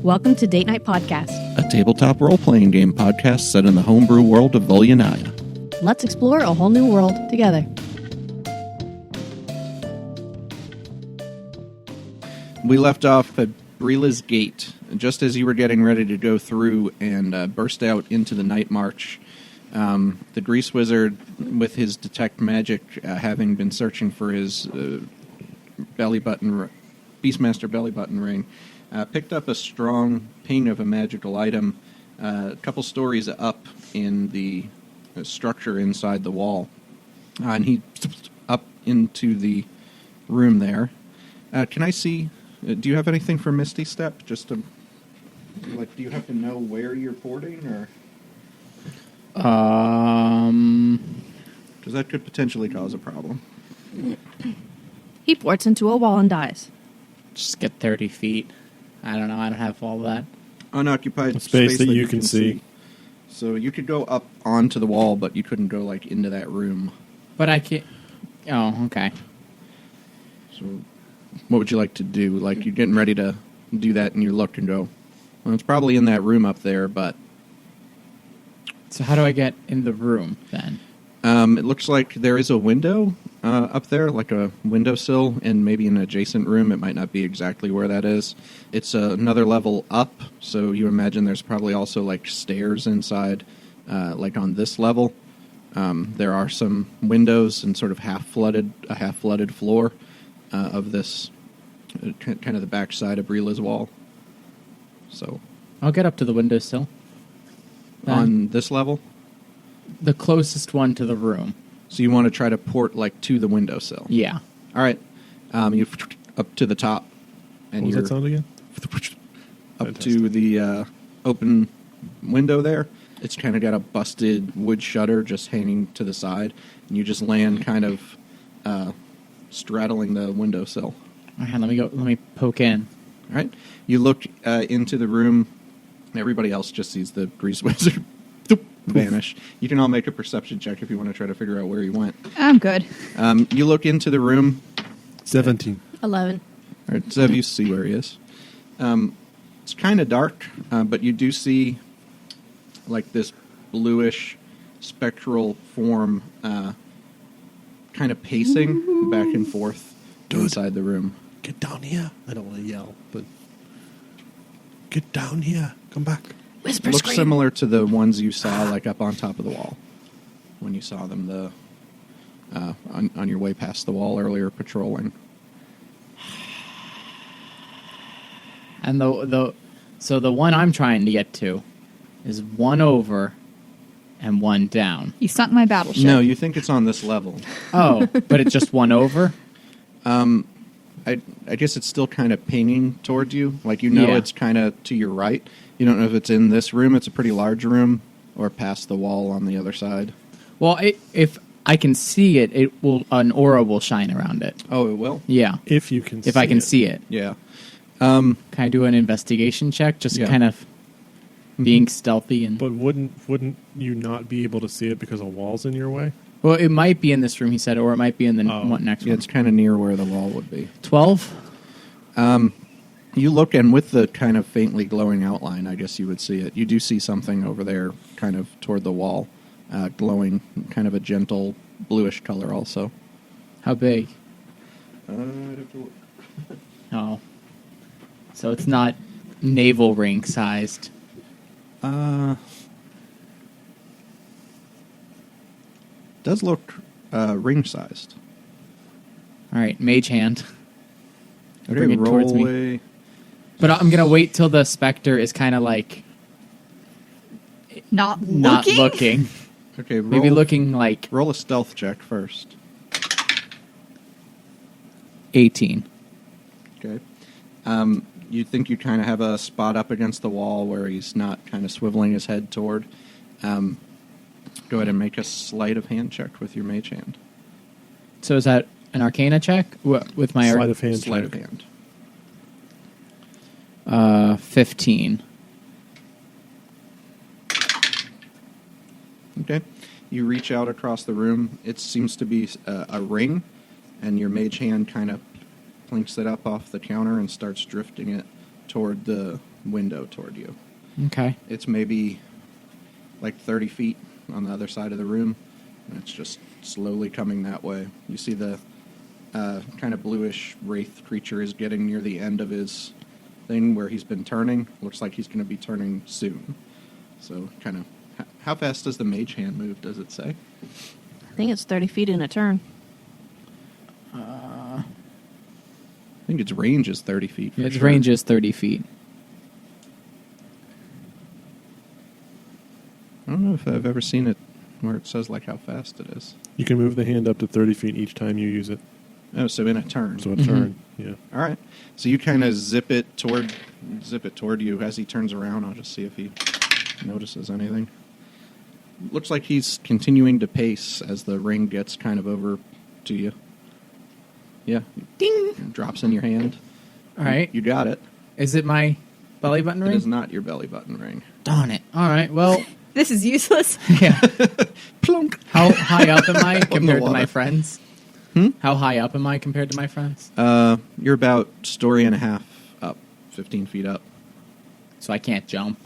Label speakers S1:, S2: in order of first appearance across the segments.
S1: Welcome to Date Night Podcast,
S2: a tabletop role-playing game podcast set in the homebrew world of Volyanaya.
S1: Let's explore a whole new world together.
S2: We left off at Brila's Gate, just as you were getting ready to go through and burst out into the Nightmarch. The Grease Wizard, with his detect magic, having been searching for his Beastmaster belly button ring, picked up a strong ping of a magical item a couple stories up in the structure inside the wall. And he up into the room there. Can I see... do you have anything for Misty Step? Just to... like, do you have to know where you're porting, or... Because that could potentially cause a problem.
S1: He ports into a wall and dies.
S3: Just get 30 feet. I don't know. I don't have all that.
S2: Unoccupied
S4: space that you can see.
S2: So you could go up onto the wall, but you couldn't go, like, into that room.
S3: But I can't... Oh, okay.
S2: So what would you like to do? Like, you're getting ready to do that, and you look and go, well, it's probably in that room up there, but...
S3: So how do I get in the room, then?
S2: It looks like there is a window up there, like a windowsill, and maybe an adjacent room. It might not be exactly where that is. It's another level up, so you imagine there's probably also, like, stairs inside, like on this level. There are some windows and sort of a half-flooded floor of this, kind of the back side of Brila's wall. So
S3: I'll get up to the windowsill.
S2: On this level?
S3: The closest one to the room.
S2: So you want to try to port, like, to the windowsill?
S3: Yeah.
S2: All right. You up to the top. And
S4: What was that sound again?
S2: Up
S4: Fantastic.
S2: to the open window there. It's kind of got a busted wood shutter just hanging to the side. And you just land kind of straddling the windowsill.
S3: All right, let me poke in.
S2: All right. You look into the room. Everybody else just sees the Grease Wizard vanish. You can all make a perception check if you want to try to figure out where he went.
S1: I'm good.
S2: You look into the room.
S4: 17.
S1: 11.
S2: All right, Zev, you see where he is. It's kind of dark, but you do see, like, this bluish spectral form kind of pacing back and forth inside the room.
S4: Get down here. I don't want to yell, but... Get down here. Come back.
S1: Whisper
S2: Looks
S1: scream.
S2: similar to the ones you saw, like, up on top of the wall when you saw them on your way past the wall earlier patrolling.
S3: And so the one I'm trying to get to is one over and one down.
S5: You sunk my battleship.
S2: No, you think it's on this level.
S3: Oh, but it's just one over?
S2: I guess it's still kind of pinging towards you. Like, you know,
S3: Yeah.
S2: It's kind of to your right. You don't know if it's in this room. It's a pretty large room, or past the wall on the other side.
S3: Well, if I can see it, an aura will shine around it.
S2: Oh, it will?
S3: Yeah.
S4: If you can see
S3: If I can
S4: it.
S3: see it.
S2: Yeah.
S3: Can I do an investigation check? Just
S2: Yeah.
S3: kind of being stealthy and...
S4: But wouldn't you not be able to see it because a wall's in your way?
S3: Well, it might be in this room, he said, or it might be in the one next
S2: Yeah,
S3: one.
S2: it's kind of near where the wall would be.
S3: 12?
S2: You look, and with the kind of faintly glowing outline, I guess you would see it. You do see something over there, kind of toward the wall, glowing, kind of a gentle bluish color also.
S3: How big?
S2: I'd have to look.
S3: Oh. So it's not navel ring sized.
S2: Does look ring-sized.
S3: All right, mage hand.
S2: Okay,
S3: Bring it towards me.
S2: away.
S3: But I'm going to wait till the specter is kind of like
S5: Not
S3: not
S5: looking?
S3: looking.
S2: Okay,
S3: Maybe looking like
S2: Roll a stealth check first.
S3: 18.
S2: Okay. You think you kind of have a spot up against the wall where he's not kind of swiveling his head toward. Go ahead and make a sleight of hand check with your mage hand.
S3: So is that an arcana check? With my
S4: Sleight of hand
S2: Sleight
S4: check.
S2: of hand.
S3: 15.
S2: Okay. You reach out across the room. It seems to be a ring, and your mage hand kind of plinks it up off the counter and starts drifting it toward the window toward you.
S3: Okay.
S2: It's maybe like 30 feet on the other side of the room, and it's just slowly coming that way. You see the kind of bluish wraith creature is getting near the end of his thing where he's been turning. Looks like he's going to be turning soon. So kind of, how fast does the mage hand move, does it say?
S1: I think it's 30 feet in a turn.
S2: I think its range is 30 feet.
S3: Its
S2: sure.
S3: range is 30 feet.
S2: I don't know if I've ever seen it where it says like how fast it is.
S4: You can move the hand up to 30 feet each time you use it.
S2: Oh, so in a turn.
S4: So a turn, yeah.
S2: All right. So you kind of zip it toward you as he turns around. I'll just see if he notices anything. Looks like he's continuing to pace as the ring gets kind of over to you. Yeah.
S1: Ding!
S2: Drops in your hand.
S3: All right.
S2: You got it.
S3: Is it my belly button ring?
S2: It is not your belly button ring.
S3: Darn it. All right. Well,
S1: This is useless.
S3: yeah.
S2: Plunk.
S3: How high up am I compared to
S2: water.
S3: my friends? How high up am I compared to my friends?
S2: You're about story and a half up, 15 feet up.
S3: So I can't jump.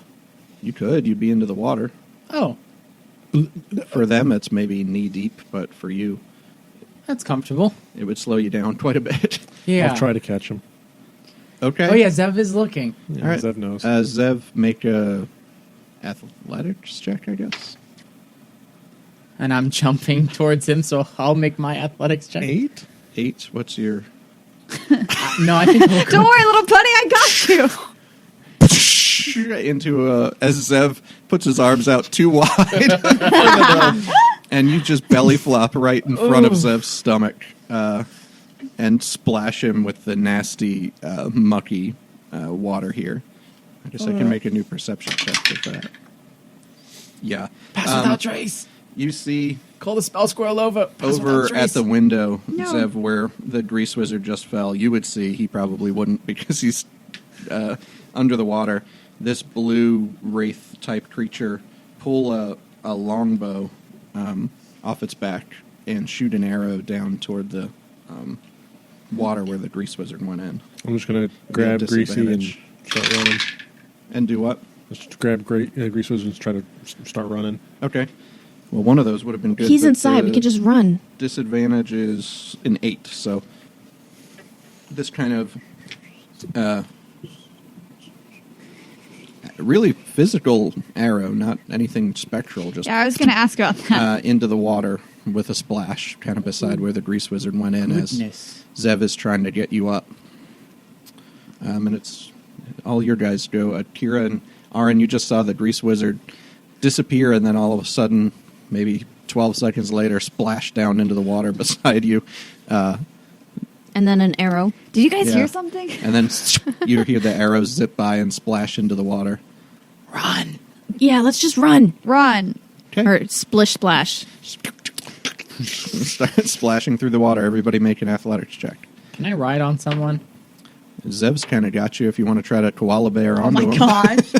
S2: You could. You'd be into the water.
S3: Oh,
S2: For them, it's maybe knee deep, but for you,
S3: that's comfortable.
S2: it would slow you down quite a bit.
S3: Yeah.
S4: I'll try to catch him.
S2: Okay.
S3: Oh, yeah. Zev is looking.
S4: Yeah,
S2: All right.
S4: Zev knows.
S2: Zev, make a athletics check, I guess.
S3: And I'm jumping towards him, so I'll make my athletics check.
S4: 8?
S2: 8. What's your...
S3: No, I think we'll
S1: Don't worry, little buddy, I got you.
S2: into as Zev puts his arms out too wide, and you just belly flop right in front of Zev's stomach, and splash him with the nasty, mucky water here. I guess I can make a new perception check with that. Yeah.
S3: Pass without trace.
S2: You see
S3: Call the spell squirrel over. Pass
S2: over
S3: without trace.
S2: at the window,
S1: No.
S2: Zev, where the grease wizard just fell. You would see, he probably wouldn't because he's under the water. This blue wraith type creature pull a longbow off its back and shoot an arrow down toward the water where the grease wizard went in.
S4: I'm just going to grab Greasy and
S2: disadvantage.
S4: start running.
S2: And do what?
S4: Just grab Grease Wizard and try to start running.
S2: Okay. Well, one of those would have been good.
S1: He's
S2: but
S1: inside.
S2: the
S1: We can just run.
S2: Disadvantage is an 8, so this kind of really physical arrow, not anything spectral, just
S5: Yeah, I was going to ask about that.
S2: into the water with a splash, kind of beside where the grease wizard went in
S3: Goodness.
S2: as Zev is trying to get you up. And it's all your guys go. Kira and Aaron, you just saw the grease wizard disappear, and then all of a sudden, maybe 12 seconds later, splash down into the water beside you.
S1: And then an arrow.
S5: Did you guys
S2: yeah.
S5: hear something?
S2: And then you hear the arrows zip by and splash into the water.
S3: Run.
S1: Yeah, let's just run.
S5: Run.
S2: Okay.
S1: Or splish splash.
S2: Start splashing through the water. Everybody make an athletics check.
S3: Can I ride on someone?
S2: Zev's kind of got you if you want to try to koala bear
S5: Oh
S2: onto
S5: my
S2: him.
S5: gosh.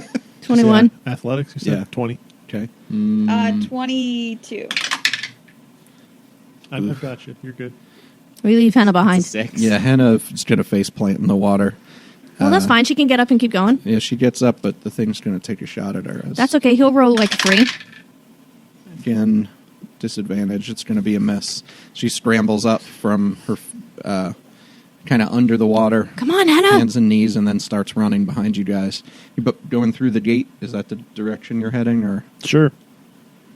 S1: 21.
S4: Yeah. Athletics, you said?
S2: Yeah.
S4: 20.
S2: Okay.
S5: 22.
S4: I've got you. You're good.
S1: We leave Hannah behind.
S3: It's a 6.
S2: Yeah, Hannah is going to face plant in the water.
S1: Well, that's fine. She can get up and keep going.
S2: Yeah, she gets up, but the thing's going to take a shot at her.
S1: That's okay. He'll roll like 3.
S2: Again, disadvantage. It's going to be a mess. She scrambles up from her kind of under the water.
S1: Come on, Hannah.
S2: Hands and knees, and then starts running behind you guys. You going through the gate? Is that the direction you're heading, or?
S4: Sure.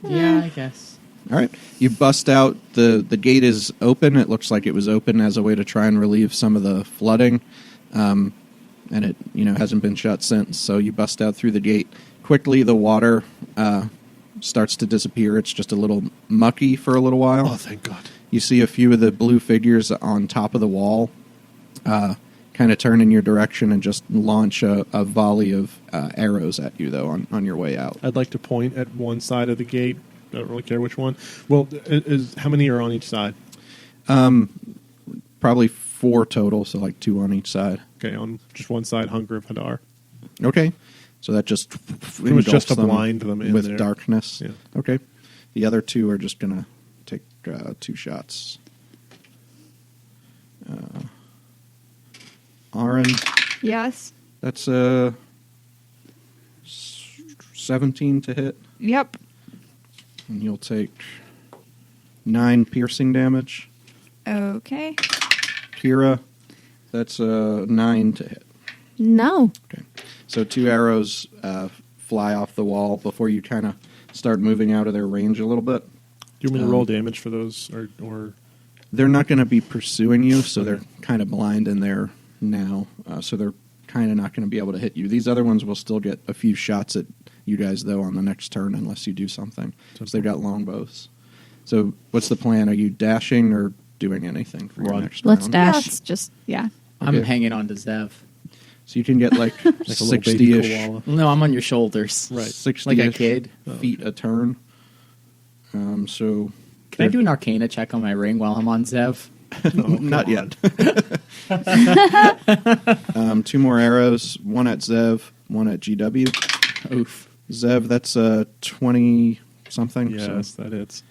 S3: Yeah, I guess.
S2: All right. You bust out. The gate is open. It looks like it was open as a way to try and relieve some of the flooding. And it hasn't been shut since. So you bust out through the gate. Quickly, the water starts to disappear. It's just a little mucky for a little while.
S4: Oh, thank God.
S2: You see a few of the blue figures on top of the wall kind of turn in your direction and just launch a volley of arrows at you, though, on your way out.
S4: I'd like to point at one side of the gate. I don't really care which one. Well, how many are on each side?
S2: Probably 4 total, so like 2 on each side.
S4: Okay, on just one side, Hunger of Hadar.
S2: Okay. So that just
S4: It was just to
S2: engulfs them
S4: blind them in
S2: with
S4: there.
S2: darkness.
S4: Yeah.
S2: Okay. The other 2 are just going to take 2 shots. Aaron,
S5: Yes.
S2: that's a 17 to hit,
S5: Yep.
S2: and you'll take 9 piercing damage.
S5: Okay.
S2: Kira, that's 9 to hit.
S1: No.
S2: Okay. So 2 arrows fly off the wall before you kind of start moving out of their range a little bit.
S4: Do you want me to roll damage for those, or
S2: They're not going to be pursuing you, so they're kind of blind in there now. So they're kind of not going to be able to hit you. These other ones will still get a few shots at you guys, though, on the next turn unless you do something. So they've got longbows. So what's the plan? Are you dashing or doing anything for your
S3: Run.
S2: next
S1: Let's
S2: round?
S1: dash.
S5: Yeah, it's just, yeah.
S3: I'm
S2: Okay.
S3: hanging on to Zev.
S2: So you can get like
S4: like a little baby
S2: 60-ish
S4: koala?
S3: No, I'm on your shoulders.
S4: Right.
S2: 60-ish
S3: Like a kid.
S2: feet a turn. So
S3: Can I do an Arcana check on my ring while I'm on Zev?
S2: not yet. 2 more arrows, 1 at Zev, 1 at GW.
S3: Oof.
S2: Zev, that's 20 something.
S4: Yes,
S2: So
S4: that hits.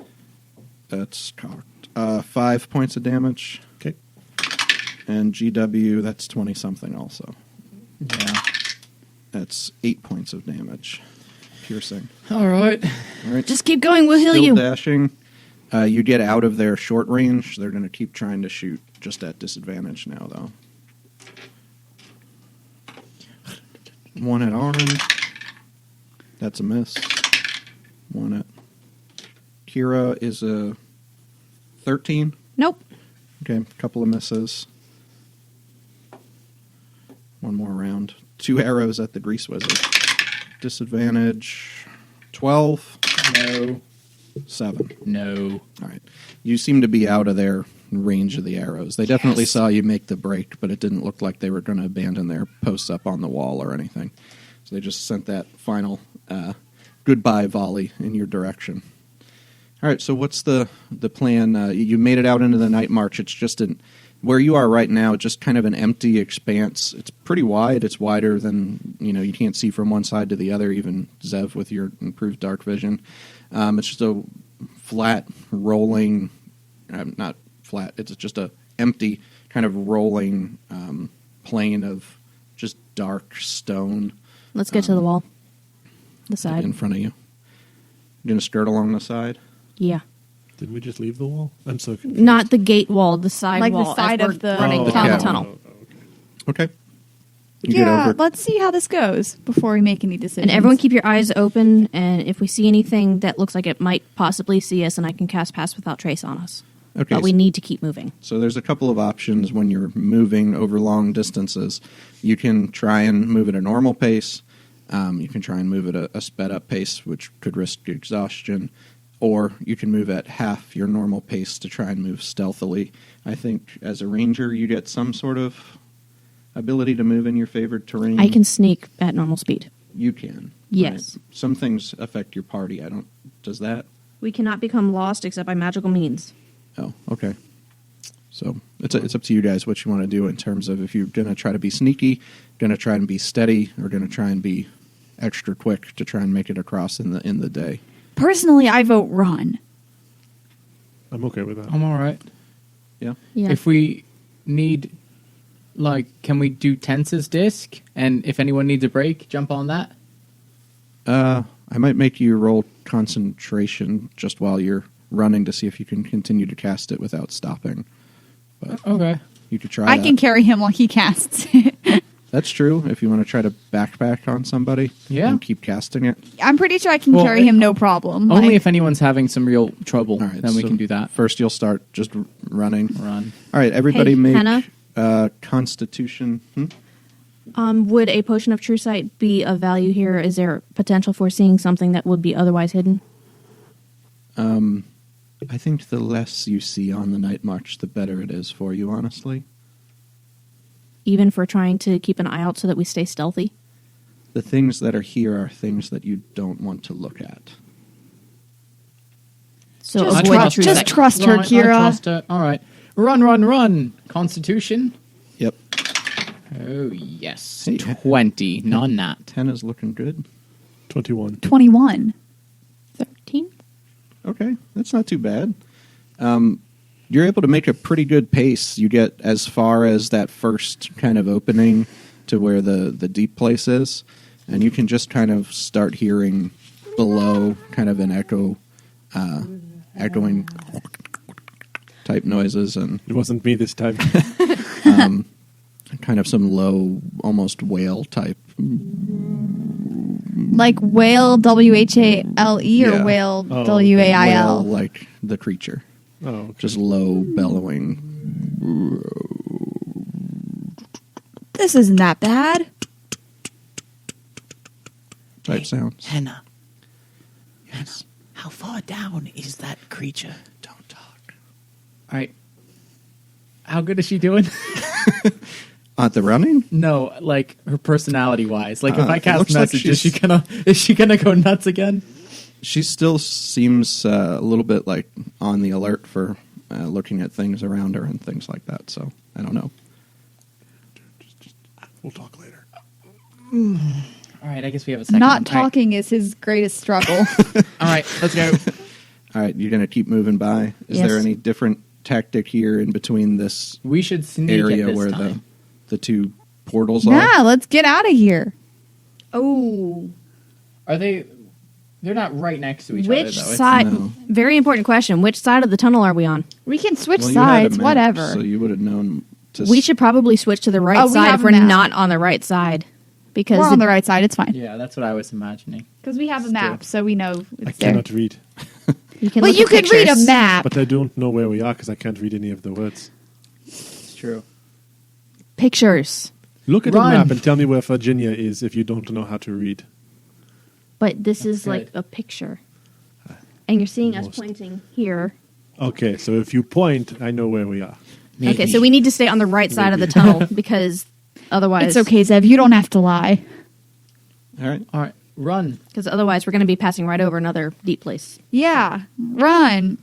S2: that's cocked. 5 points of damage.
S4: Okay.
S2: And GW, that's 20 something also.
S3: Yeah.
S2: That's 8 points of damage. Piercing.
S3: All right.
S2: All right.
S1: Just keep going. We'll heal
S2: Still
S1: you.
S2: dashing. You get out of their short range. They're going to keep trying to shoot, just at disadvantage now, though. 1 at orange. That's a miss. 1 at Kira is a 13.
S5: Nope.
S2: Okay, a couple of misses. 1 more round. 2 arrows at the Grease Wizard. Disadvantage 12.
S3: No.
S2: 7.
S3: No.
S2: All right. You seem to be out of their range of the arrows. They definitely saw you make the break, but it didn't look like they were going to abandon their posts up on the wall or anything. So they just sent that final goodbye volley in your direction. All right, so what's the plan? You made it out into the Nightmarch. It's just where you are right now, just kind of an empty expanse. It's pretty wide. It's wider than, you can't see from one side to the other, even Zev with your improved dark vision. It's just a flat, rolling, not flat, it's just a empty, kind of rolling plain of just dark stone
S1: Let's get to the wall. The side.
S2: in front of you. You're going to skirt along the side?
S1: Yeah.
S4: Didn't we just leave the wall? I'm so confused.
S1: Not the gate wall, the side
S5: Like the
S1: wall. as
S5: side
S1: we're
S5: of the
S1: running
S2: the
S1: down the
S2: cavern.
S1: tunnel.
S2: Okay. You get
S5: Yeah,
S2: over.
S5: let's see how this goes before we make any decisions.
S1: And everyone keep your eyes open, and if we see anything that looks like it might possibly see us, and I can cast Pass Without Trace on us.
S2: Okay.
S1: But we need to keep moving.
S2: So there's a couple of options when you're moving over long distances. You can try and move at a normal pace. You can try and move at a sped up pace, which could risk exhaustion. Or you can move at half your normal pace to try and move stealthily. I think as a ranger, you get some sort of ability to move in your favored terrain.
S1: I can sneak at normal speed.
S2: You can.
S1: Yes.
S2: Right? Some things affect your party. Does that?
S1: We cannot become lost except by magical means.
S2: Oh, okay. So it's up to you guys what you want to do in terms of if you're going to try to be sneaky, going to try and be steady, or going to try and be extra quick to try and make it across in the day.
S5: Personally, I vote run.
S4: I'm okay with that.
S3: I'm all right.
S2: Yeah.
S1: Yeah.
S3: If we need, can we do Tense's disc? And if anyone needs a break, jump on that?
S2: I might make you roll concentration just while you're running to see if you can continue to cast it without stopping. But
S3: Okay.
S2: you could try
S5: I
S2: that.
S5: can carry him while he casts it.
S2: That's true. If you want to try to backpack on somebody
S3: Yeah.
S2: and keep casting it.
S5: I'm pretty sure I can
S3: Well,
S5: carry him no problem.
S3: Only
S5: Like,
S3: if anyone's having some real trouble,
S2: All right.
S3: then we
S2: so
S3: can do that.
S2: First, you'll start just running.
S3: Run.
S2: All right, everybody
S1: Hey,
S2: make
S1: Hannah?
S2: Constitution.
S1: Would a potion of true sight be of value here? Is there potential for seeing something that would be otherwise hidden?
S2: I think the less you see on the Nightmarch, the better it is for you, honestly.
S1: Even for trying to keep an eye out so that we stay stealthy?
S2: The things that are here are things that you don't want to look at.
S1: So
S5: Just
S1: avoid
S5: trust-
S1: true
S5: just
S1: sight.
S5: trust her,
S3: Right, I
S5: Kira.
S3: trust her. All right. Run, run, run. Constitution.
S2: Yep.
S3: Oh, yes.
S2: Hey.
S3: 20. Non-nat.
S2: 10 is looking good.
S4: 21.
S5: 21.
S1: 13?
S2: Okay, that's not too bad. You're able to make a pretty good pace. You get as far as that first kind of opening to where the deep place is, and you can just kind of start hearing below kind of an echoing type noises and
S4: It wasn't me this time.
S2: kind of some low, almost whale type.
S5: Like whale, W-H-A-L-E, or
S2: Yeah.
S5: whale,
S4: Oh, okay.
S5: W-A-I-L?
S2: Whale like the creature.
S4: Oh, okay.
S2: Just low bellowing.
S5: This isn't that bad.
S2: Type sounds.
S3: Hannah,
S2: Yes.
S3: how far down is that creature?
S2: Don't talk.
S3: All right. How good is she doing?
S2: At the running?
S3: No, like her personality wise. Like if I
S2: It
S3: cast
S2: looks like
S3: message, is
S2: she's-
S3: she gonna go nuts again?
S2: She still seems a little bit like on the alert for looking at things around her and things like that. So I don't know.
S4: We'll talk later.
S3: All right, I guess we have a second.
S5: Not
S3: All right.
S5: talking is his greatest struggle.
S3: All right, let's go.
S2: All right, you're going to keep moving by. Is
S1: Yes.
S2: there any different tactic here in between this
S3: We should sneak
S2: area
S3: it this
S2: where
S3: time.
S2: the two portals are?
S5: Nah, let's get out of here.
S1: Oh.
S3: Are they? They're not right next to each
S1: Which
S3: other, though.
S1: side?
S2: no.
S1: Very important question. Which side of the tunnel are we on?
S5: We can switch
S2: Well, you had a
S5: sides,
S2: map,
S5: whatever.
S2: So you would have known.
S1: We should probably switch to the right
S5: Oh, we
S1: side
S5: have
S1: if we're
S5: a map.
S1: not on the right side. Because
S5: We're on the right side. It's fine.
S3: Yeah, that's what I was imagining.
S5: Because we have a
S3: Let's do
S5: map,
S3: it.
S5: so we know
S4: I
S5: it's there.
S4: cannot read.
S1: you can
S5: Well,
S1: look
S5: you
S1: at
S5: can read a
S1: pictures.
S5: map.
S4: But I don't know where we are because I can't read any of the words.
S3: It's true.
S1: Pictures.
S4: Look at
S3: Run.
S4: the map and tell me where Virginia is if you don't know how to read.
S1: But this
S3: That's
S1: is like
S3: good.
S1: a picture. And you're seeing us
S4: Almost.
S1: pointing here.
S4: Okay, so if you point, I know where we are.
S1: Okay, so we need to stay on the right side of the tunnel because otherwise,
S5: It's okay, Zev. You don't have to lie.
S2: All right.
S3: All right, run.
S1: Because otherwise, we're going to be passing right over another deep place.
S5: Yeah. Run.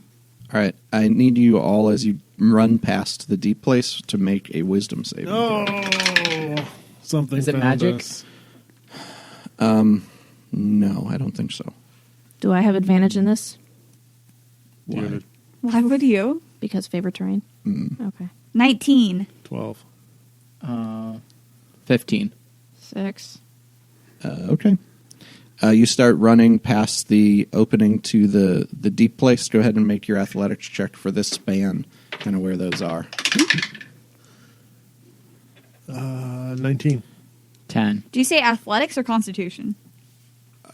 S2: All right. I need you all as you run past the deep place to make a wisdom saving. throw.
S4: Oh, something.
S3: Is it
S4: found
S3: magic?
S4: us.
S2: No, I don't think so.
S1: Do I have advantage in this
S4: You have a
S5: Why would you?
S1: because favorite terrain? Okay,
S5: 19.
S4: 12.
S3: 15.
S1: 6.
S2: Okay. You start running past the opening to the deep place. Go ahead and make your athletics check for this span, kind of where those are.
S4: 19.
S3: 10.
S5: Do you say athletics or constitution?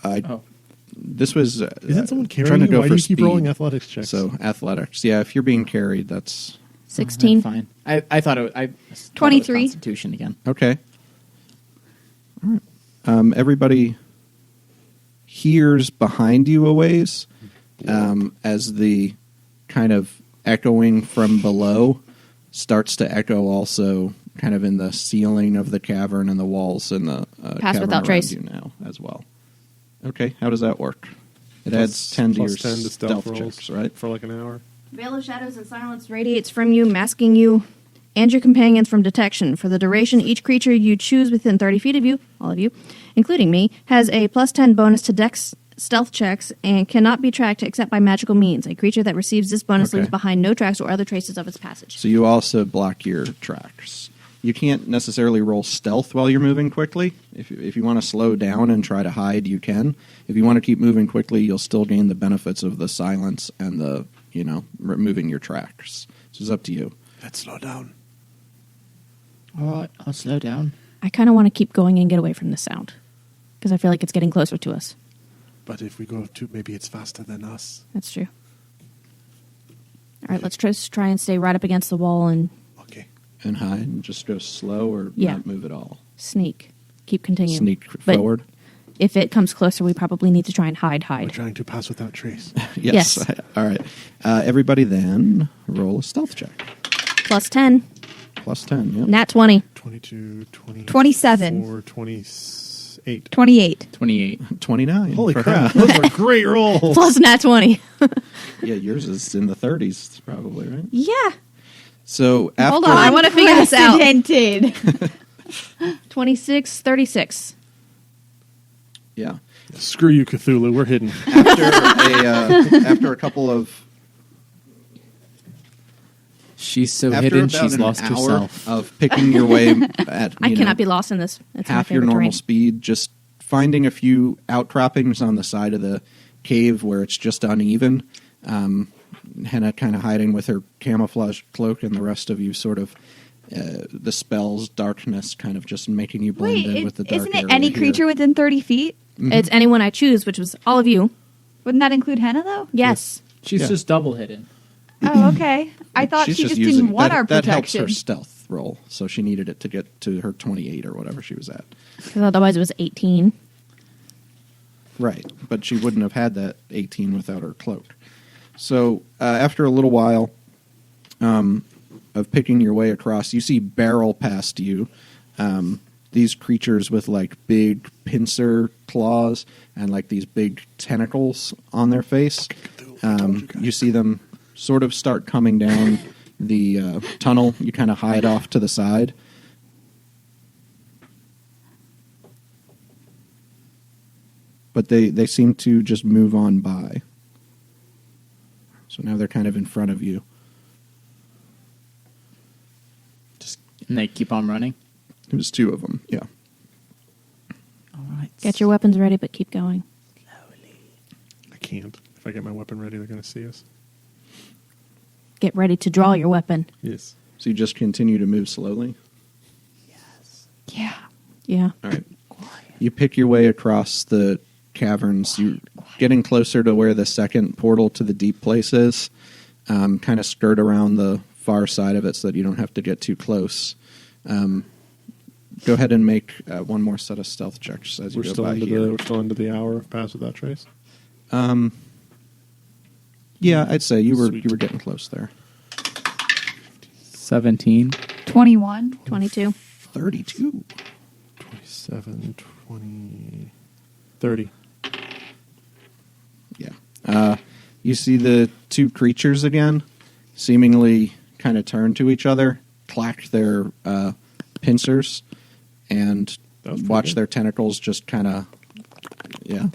S3: Oh.
S2: This was
S4: Isn't someone
S2: trying
S4: carrying
S2: to
S4: you?
S2: go
S4: Why
S2: for
S4: do you keep
S2: speed.
S4: rolling athletics checks?
S2: So athletics. Yeah, if you're being carried, that's
S1: 16.
S3: Fine. I thought it. I thought it was
S5: 23.
S3: Constitution again.
S2: okay. All right. Everybody hears behind you a ways as the kind of echoing from below starts to echo also kind of in the ceiling of the cavern and the walls and the
S1: Pass
S2: cavern
S1: without
S2: around
S1: trace.
S2: you now as well. Okay, how does that work? It
S4: Plus-
S2: adds 10 to your
S4: plus 10 to stealth rolls
S2: checks, right?
S4: For like an hour.
S1: Veil of shadows and silence radiates from you, masking you and your companions from detection. For the duration, each creature you choose within 30 feet of you, all of you, including me, has a plus 10 bonus to dex stealth checks and cannot be tracked except by magical means. A creature that receives this bonus
S2: Okay.
S1: leaves behind no tracks or other traces of its passage.
S2: So you also block your tracks. You can't necessarily roll stealth while you're moving quickly. If you want to slow down and try to hide, you can. If you want to keep moving quickly, you'll still gain the benefits of the silence and the, removing your tracks. So it's up to you.
S4: Let's slow down.
S3: All right, I'll slow down.
S1: I kind of want to keep going and get away from the sound because I feel like it's getting closer to us.
S4: But if we go to, maybe it's faster than us.
S1: That's true. All right, let's try and stay right up against the wall and
S4: Okay.
S2: And hide and just go slow or
S1: Yeah.
S2: not move at all.
S1: sneak. Keep continuing.
S2: Sneak
S1: But
S2: forward.
S1: If it comes closer, we probably need to try and
S4: We're
S1: hide.
S4: trying to pass without trace.
S2: Yes.
S1: Yes.
S2: All right. Everybody then roll a stealth check.
S1: Plus 10,
S2: Plus 10. Yep.
S1: nat 20.
S4: 22, 20,
S5: 27.
S4: 28.
S5: 28.
S3: 28.
S2: 29.
S4: Holy
S2: for
S4: crap.
S2: her.
S4: Those are great rolls.
S1: Plus nat 20.
S2: Yeah, yours is in the 30s probably, right?
S1: Yeah.
S2: So after
S1: Hold on, I want to figure this out.
S5: Unprecedented.
S1: 26, 36.
S2: Yeah.
S4: Screw you, Cthulhu. We're hidden.
S2: After a couple of
S3: She's so
S2: after
S3: hidden,
S2: about
S3: she's
S2: an
S3: lost
S2: hour
S3: herself.
S2: of picking your way at
S1: I cannot be lost in this. It's my
S2: half your
S1: favorite
S2: normal
S1: terrain.
S2: speed, just finding a few outcroppings on the side of the cave where it's just uneven. Henna kind of hiding with her camouflage cloak, and the rest of you sort of the spell's darkness kind of just making you blend in with the dark
S5: isn't it
S2: area
S5: any
S2: here.
S5: creature within 30 feet?
S1: It's anyone I choose, which was all of you.
S5: Wouldn't that include Henna, though?
S1: Yes.
S3: She's
S2: Yeah.
S3: just double hidden.
S5: Oh, okay. I thought she just didn't want our
S2: that helps
S5: protection.
S2: her stealth roll, so she needed it to get to her 28 or whatever she was at.
S1: Because otherwise it was 18.
S2: Right, but she wouldn't have had that 18 without her cloak. So after a little while of picking your way across, you see barrel past you. These creatures with like big pincer claws and like these big tentacles on their face. You see them sort of start coming down the tunnel. You kind of hide off to the side. But they seem to just move on by. So now they're kind of in front of you.
S3: And they keep on running.
S2: It was two of them, yeah.
S3: All right.
S1: Get your weapons ready, but keep going.
S4: I can't. If I get my weapon ready, they're going to see us.
S1: Get ready to draw your weapon.
S4: Yes.
S2: So you just continue to move slowly.
S5: Yeah.
S1: Yeah.
S2: All right. You pick your way across the caverns. You're getting closer to where the second portal to the deep place is. Kind of skirt around the far side of it so that you don't have to get too close. Go ahead and make one more set of stealth checks as you
S4: We're
S2: go
S4: still
S2: by
S4: into
S2: here.
S4: the we're still into the hour of Pass Without Trace.
S2: Yeah, I'd say you
S4: Sweet.
S2: were getting close there.
S3: 17.
S5: 21.
S1: 22.
S2: 32.
S4: 27, 20, 30.
S2: Yeah. You see the two creatures again, seemingly kind of turn to each other, clack their pincers, and
S4: That was pretty
S2: watch
S4: good.
S2: their tentacles just kind of,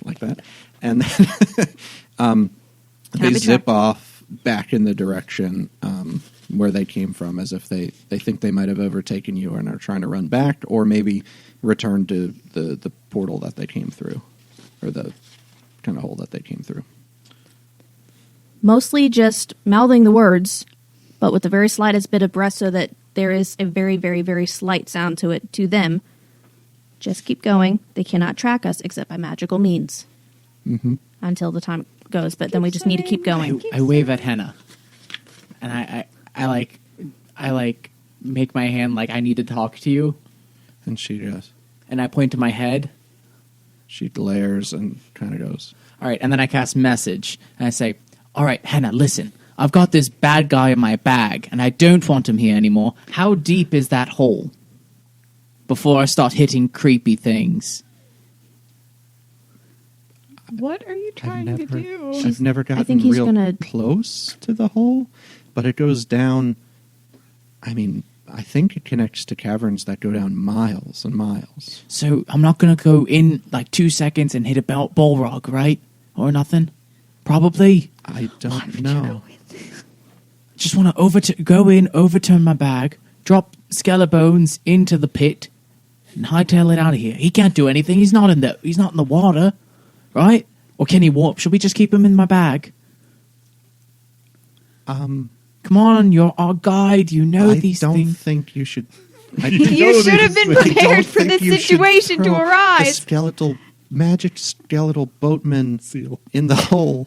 S2: like that. And then they
S1: Cannot be
S2: zip
S1: tracked.
S2: off back in the direction where they came from, as if they think they might have overtaken you and are trying to run back, or maybe return to the portal that they came through, or the kind of hole that they came through.
S1: Mostly just mouthing the words, but with the very slightest bit of breath so that there is a very, very, very slight sound to it to them. Just keep going. They cannot track us except by magical means.
S2: Mm-hmm.
S1: Until the time goes, but then we just need to keep going.
S3: I wave at Henna. And I make my hand like I need to talk to you.
S2: And she goes,
S3: And I point to my head.
S2: she glares and kind of goes,
S3: All right, and then I cast message, and I say, all right, Henna, listen. I've got this bad guy in my bag, and I don't want him here anymore. How deep is that hole? Before I start hitting creepy things.
S5: What are you trying to do?
S2: I've never gotten
S1: think he's
S2: real
S1: gonna-
S2: close to the hole, but it goes down. I mean, I think it connects to caverns that go down miles and miles.
S3: So I'm not going to go in like 2 seconds and hit a ball rock, right? Or nothing? Probably.
S2: I don't know.
S3: Just want to go in, overturn my bag, drop Skelebones into the pit, and hightail it out of here. He can't do anything. He's not in the water, right? Or can he warp? Should we just keep him in my bag? Come on, you're our guide. You know
S2: I
S3: these
S2: don't
S3: things.
S2: think you should.
S5: You should have been prepared for this situation to arise.
S2: Magic skeletal boatman
S4: Seal.
S2: in the hole.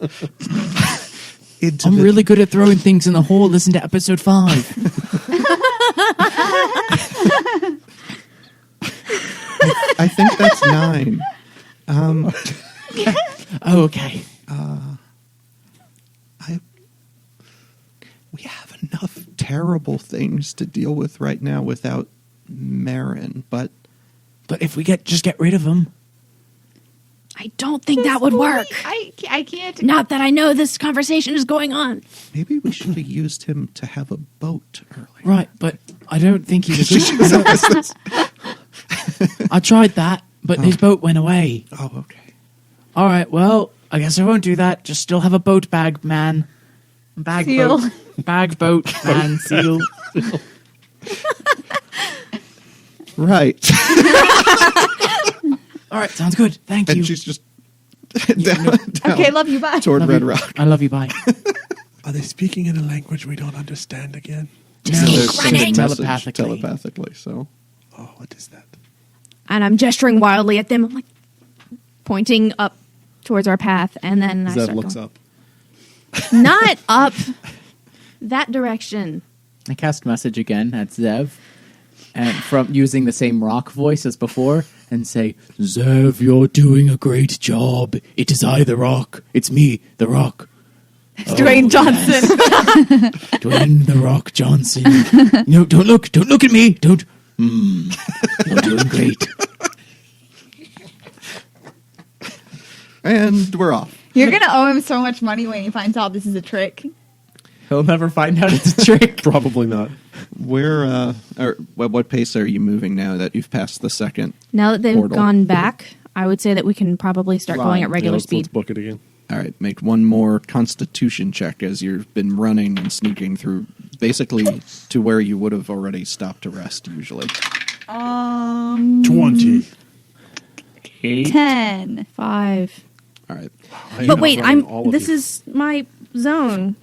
S3: I'm really good at throwing things in the hole. Listen to episode 5.
S2: I think that's 9.
S3: Oh, okay.
S2: We have enough terrible things to deal with right now without Marin, but
S3: But if we just get rid of him.
S1: I don't think that would work.
S5: I can't.
S1: Not that I know this conversation is going on.
S2: maybe we should have used him to have a boat earlier.
S3: Right, but I don't think he's a good... I tried that, but his boat went away.
S2: Oh, okay.
S3: All right, well, I guess I won't do that. Just still have a boat bag, man. Bag
S5: Seal.
S3: boat. Bag boat, man, seal.
S2: Right.
S3: All right, sounds good. Thank you.
S2: And she's just down
S5: Okay, love you. Bye.
S2: toward
S3: Love
S2: Red
S3: you.
S2: Rock.
S3: I love you. Bye.
S4: Are they speaking in a language we don't understand again?
S2: They're sending message
S3: telepathically.
S2: telepathically. So
S4: Oh, what is that?
S1: And I'm gesturing wildly at them. I'm like pointing up towards our path, and then I
S4: Zev
S1: start
S4: looks
S1: going.
S4: up.
S1: Not up. That direction.
S3: I cast message again at Zev, and from using the same rock voice as before, and say, "Zev, you're doing a great job. It is I, the Rock. It's me, the Rock.
S5: Dwayne Johnson.
S3: Dwayne the Rock Johnson. No, don't look at me. Don't. You're doing great."
S2: and we're off.
S5: You're going to owe him so much money when he finds out this is a trick.
S3: He'll never find out it's a trick.
S4: Probably not.
S2: Where or what pace are you moving now that you've passed the second?
S1: Now that they've
S2: Portal.
S1: gone back, I would say that we can probably start going at regular
S4: Let's
S1: speed.
S4: book it again.
S2: All right, make one more Constitution check as you've been running and sneaking through, basically to where you would have already stopped to rest usually.
S4: 20.
S5: 10.
S1: 5.
S2: All right,
S1: But wait,
S4: outrunning all of
S1: this
S4: you.
S1: is my zone.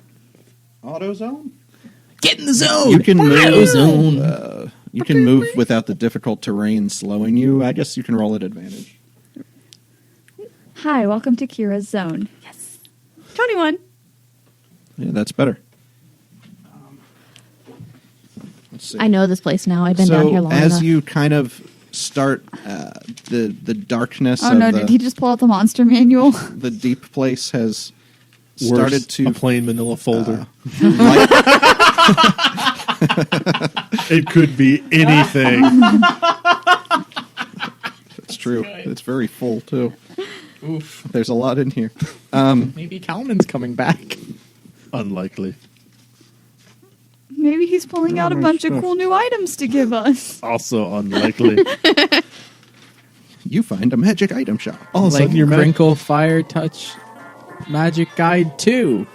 S2: auto zone.
S3: Get in the zone.
S2: You can move.
S3: Zone.
S2: You can move without the difficult terrain slowing you. I guess you can roll at advantage.
S5: Hi, welcome to Kira's zone. Yes. 21.
S2: Yeah, that's better. Let's see.
S1: I know this place now. I've been down here long
S2: as
S1: enough.
S2: you kind of start the darkness
S5: Oh
S2: of
S5: no, did he just pull out the monster manual?
S2: the deep place has
S4: Worse,
S2: started to
S4: a plain manila folder.
S2: light,
S4: It could be anything.
S2: it's true. It's very full too.
S3: Oof.
S2: There's a lot in here.
S3: Maybe Kalman's coming back.
S4: Unlikely.
S5: Maybe he's pulling out a bunch of cool new items to give us.
S4: Also unlikely.
S2: You find a magic item shop.
S4: All of a
S3: Like
S4: sudden, you're
S3: Crinkle Fire Touch Magic Guide 2.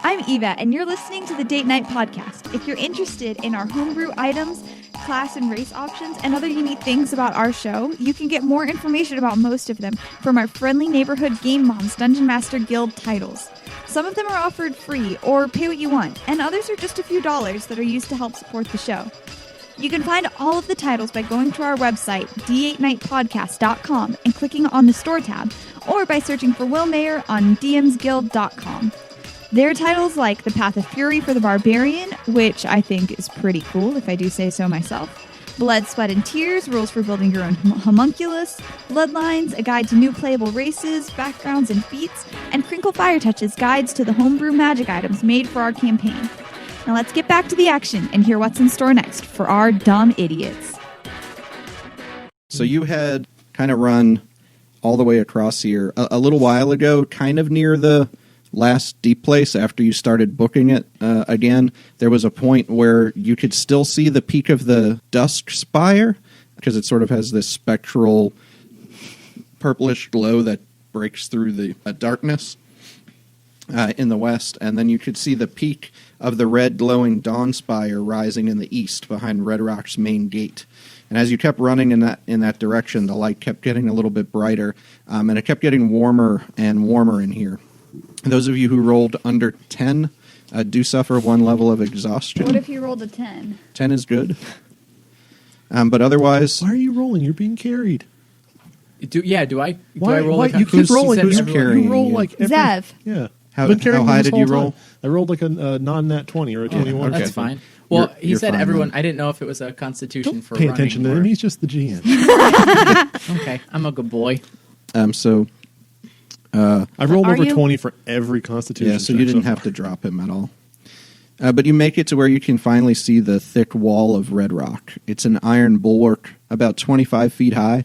S5: I'm Eva, and you're listening to the Date Night Podcast. If you're interested in our homebrew items, class and race options, and other unique things about our show, you can get more information about most of them from our friendly neighborhood Game Moms Dungeon Master Guild titles. Some of them are offered free or pay what you want, and others are just a few dollars that are used to help support the show. You can find all of the titles by going to our website, d8nightpodcast.com, and clicking on the store tab, or by searching for Will Mayer on dmsguild.com. There are titles like The Path of Fury for the Barbarian, which I think is pretty cool, if I do say so myself. Blood, Sweat, and Tears, Rules for Building Your Own Homunculus. Bloodlines, A Guide to New Playable Races, Backgrounds, and Feats. And Crinkle Fire Touches, Guides to the Homebrew Magic Items made for our campaign. Now let's get back to the action and hear what's in store next for our dumb idiots.
S2: So you had kind of run all the way across here a little while ago, kind of near the last deep place after you started booking it again. There was a point where you could still see the peak of the Dusk Spire because it sort of has this spectral purplish glow that breaks through the darkness in the west, and then you could see the peak of the red glowing Dawn Spire rising in the east behind Redrock's main gate. And as you kept running in that direction, the light kept getting a little bit brighter, and it kept getting warmer and warmer in here. Those of you who rolled under 10 do suffer one level of exhaustion.
S5: What if you rolled a 10?
S2: 10 is good. But otherwise,
S4: Why are you rolling? You're being carried.
S3: Do I
S4: Why?
S3: roll
S4: Why?
S3: like
S4: You keep rolling.
S2: who's
S4: You
S2: carrying
S4: roll
S2: you?
S4: like every,
S5: Zev.
S4: Yeah.
S2: How-
S4: Been carrying
S2: how high
S4: this
S2: did
S4: whole
S2: you roll?
S4: time. I rolled like a non-nat 20 or a 21.
S3: That's fine. Well,
S2: You're-
S3: he
S2: you're
S3: said
S2: fine,
S3: everyone.
S2: then.
S3: I didn't know if it was a constitution
S4: Don't
S3: for
S4: pay
S3: running
S4: attention to
S3: or-
S4: him. He's just the GM.
S3: Okay, I'm a good boy.
S2: So
S4: I rolled
S1: Are
S4: over
S1: you?
S4: 20 for every constitution.
S2: yeah, so
S4: check
S2: you didn't
S4: far.
S2: have to drop him at all. But you make it to where you can finally see the thick wall of Redrock. It's an iron bulwark about 25 feet high,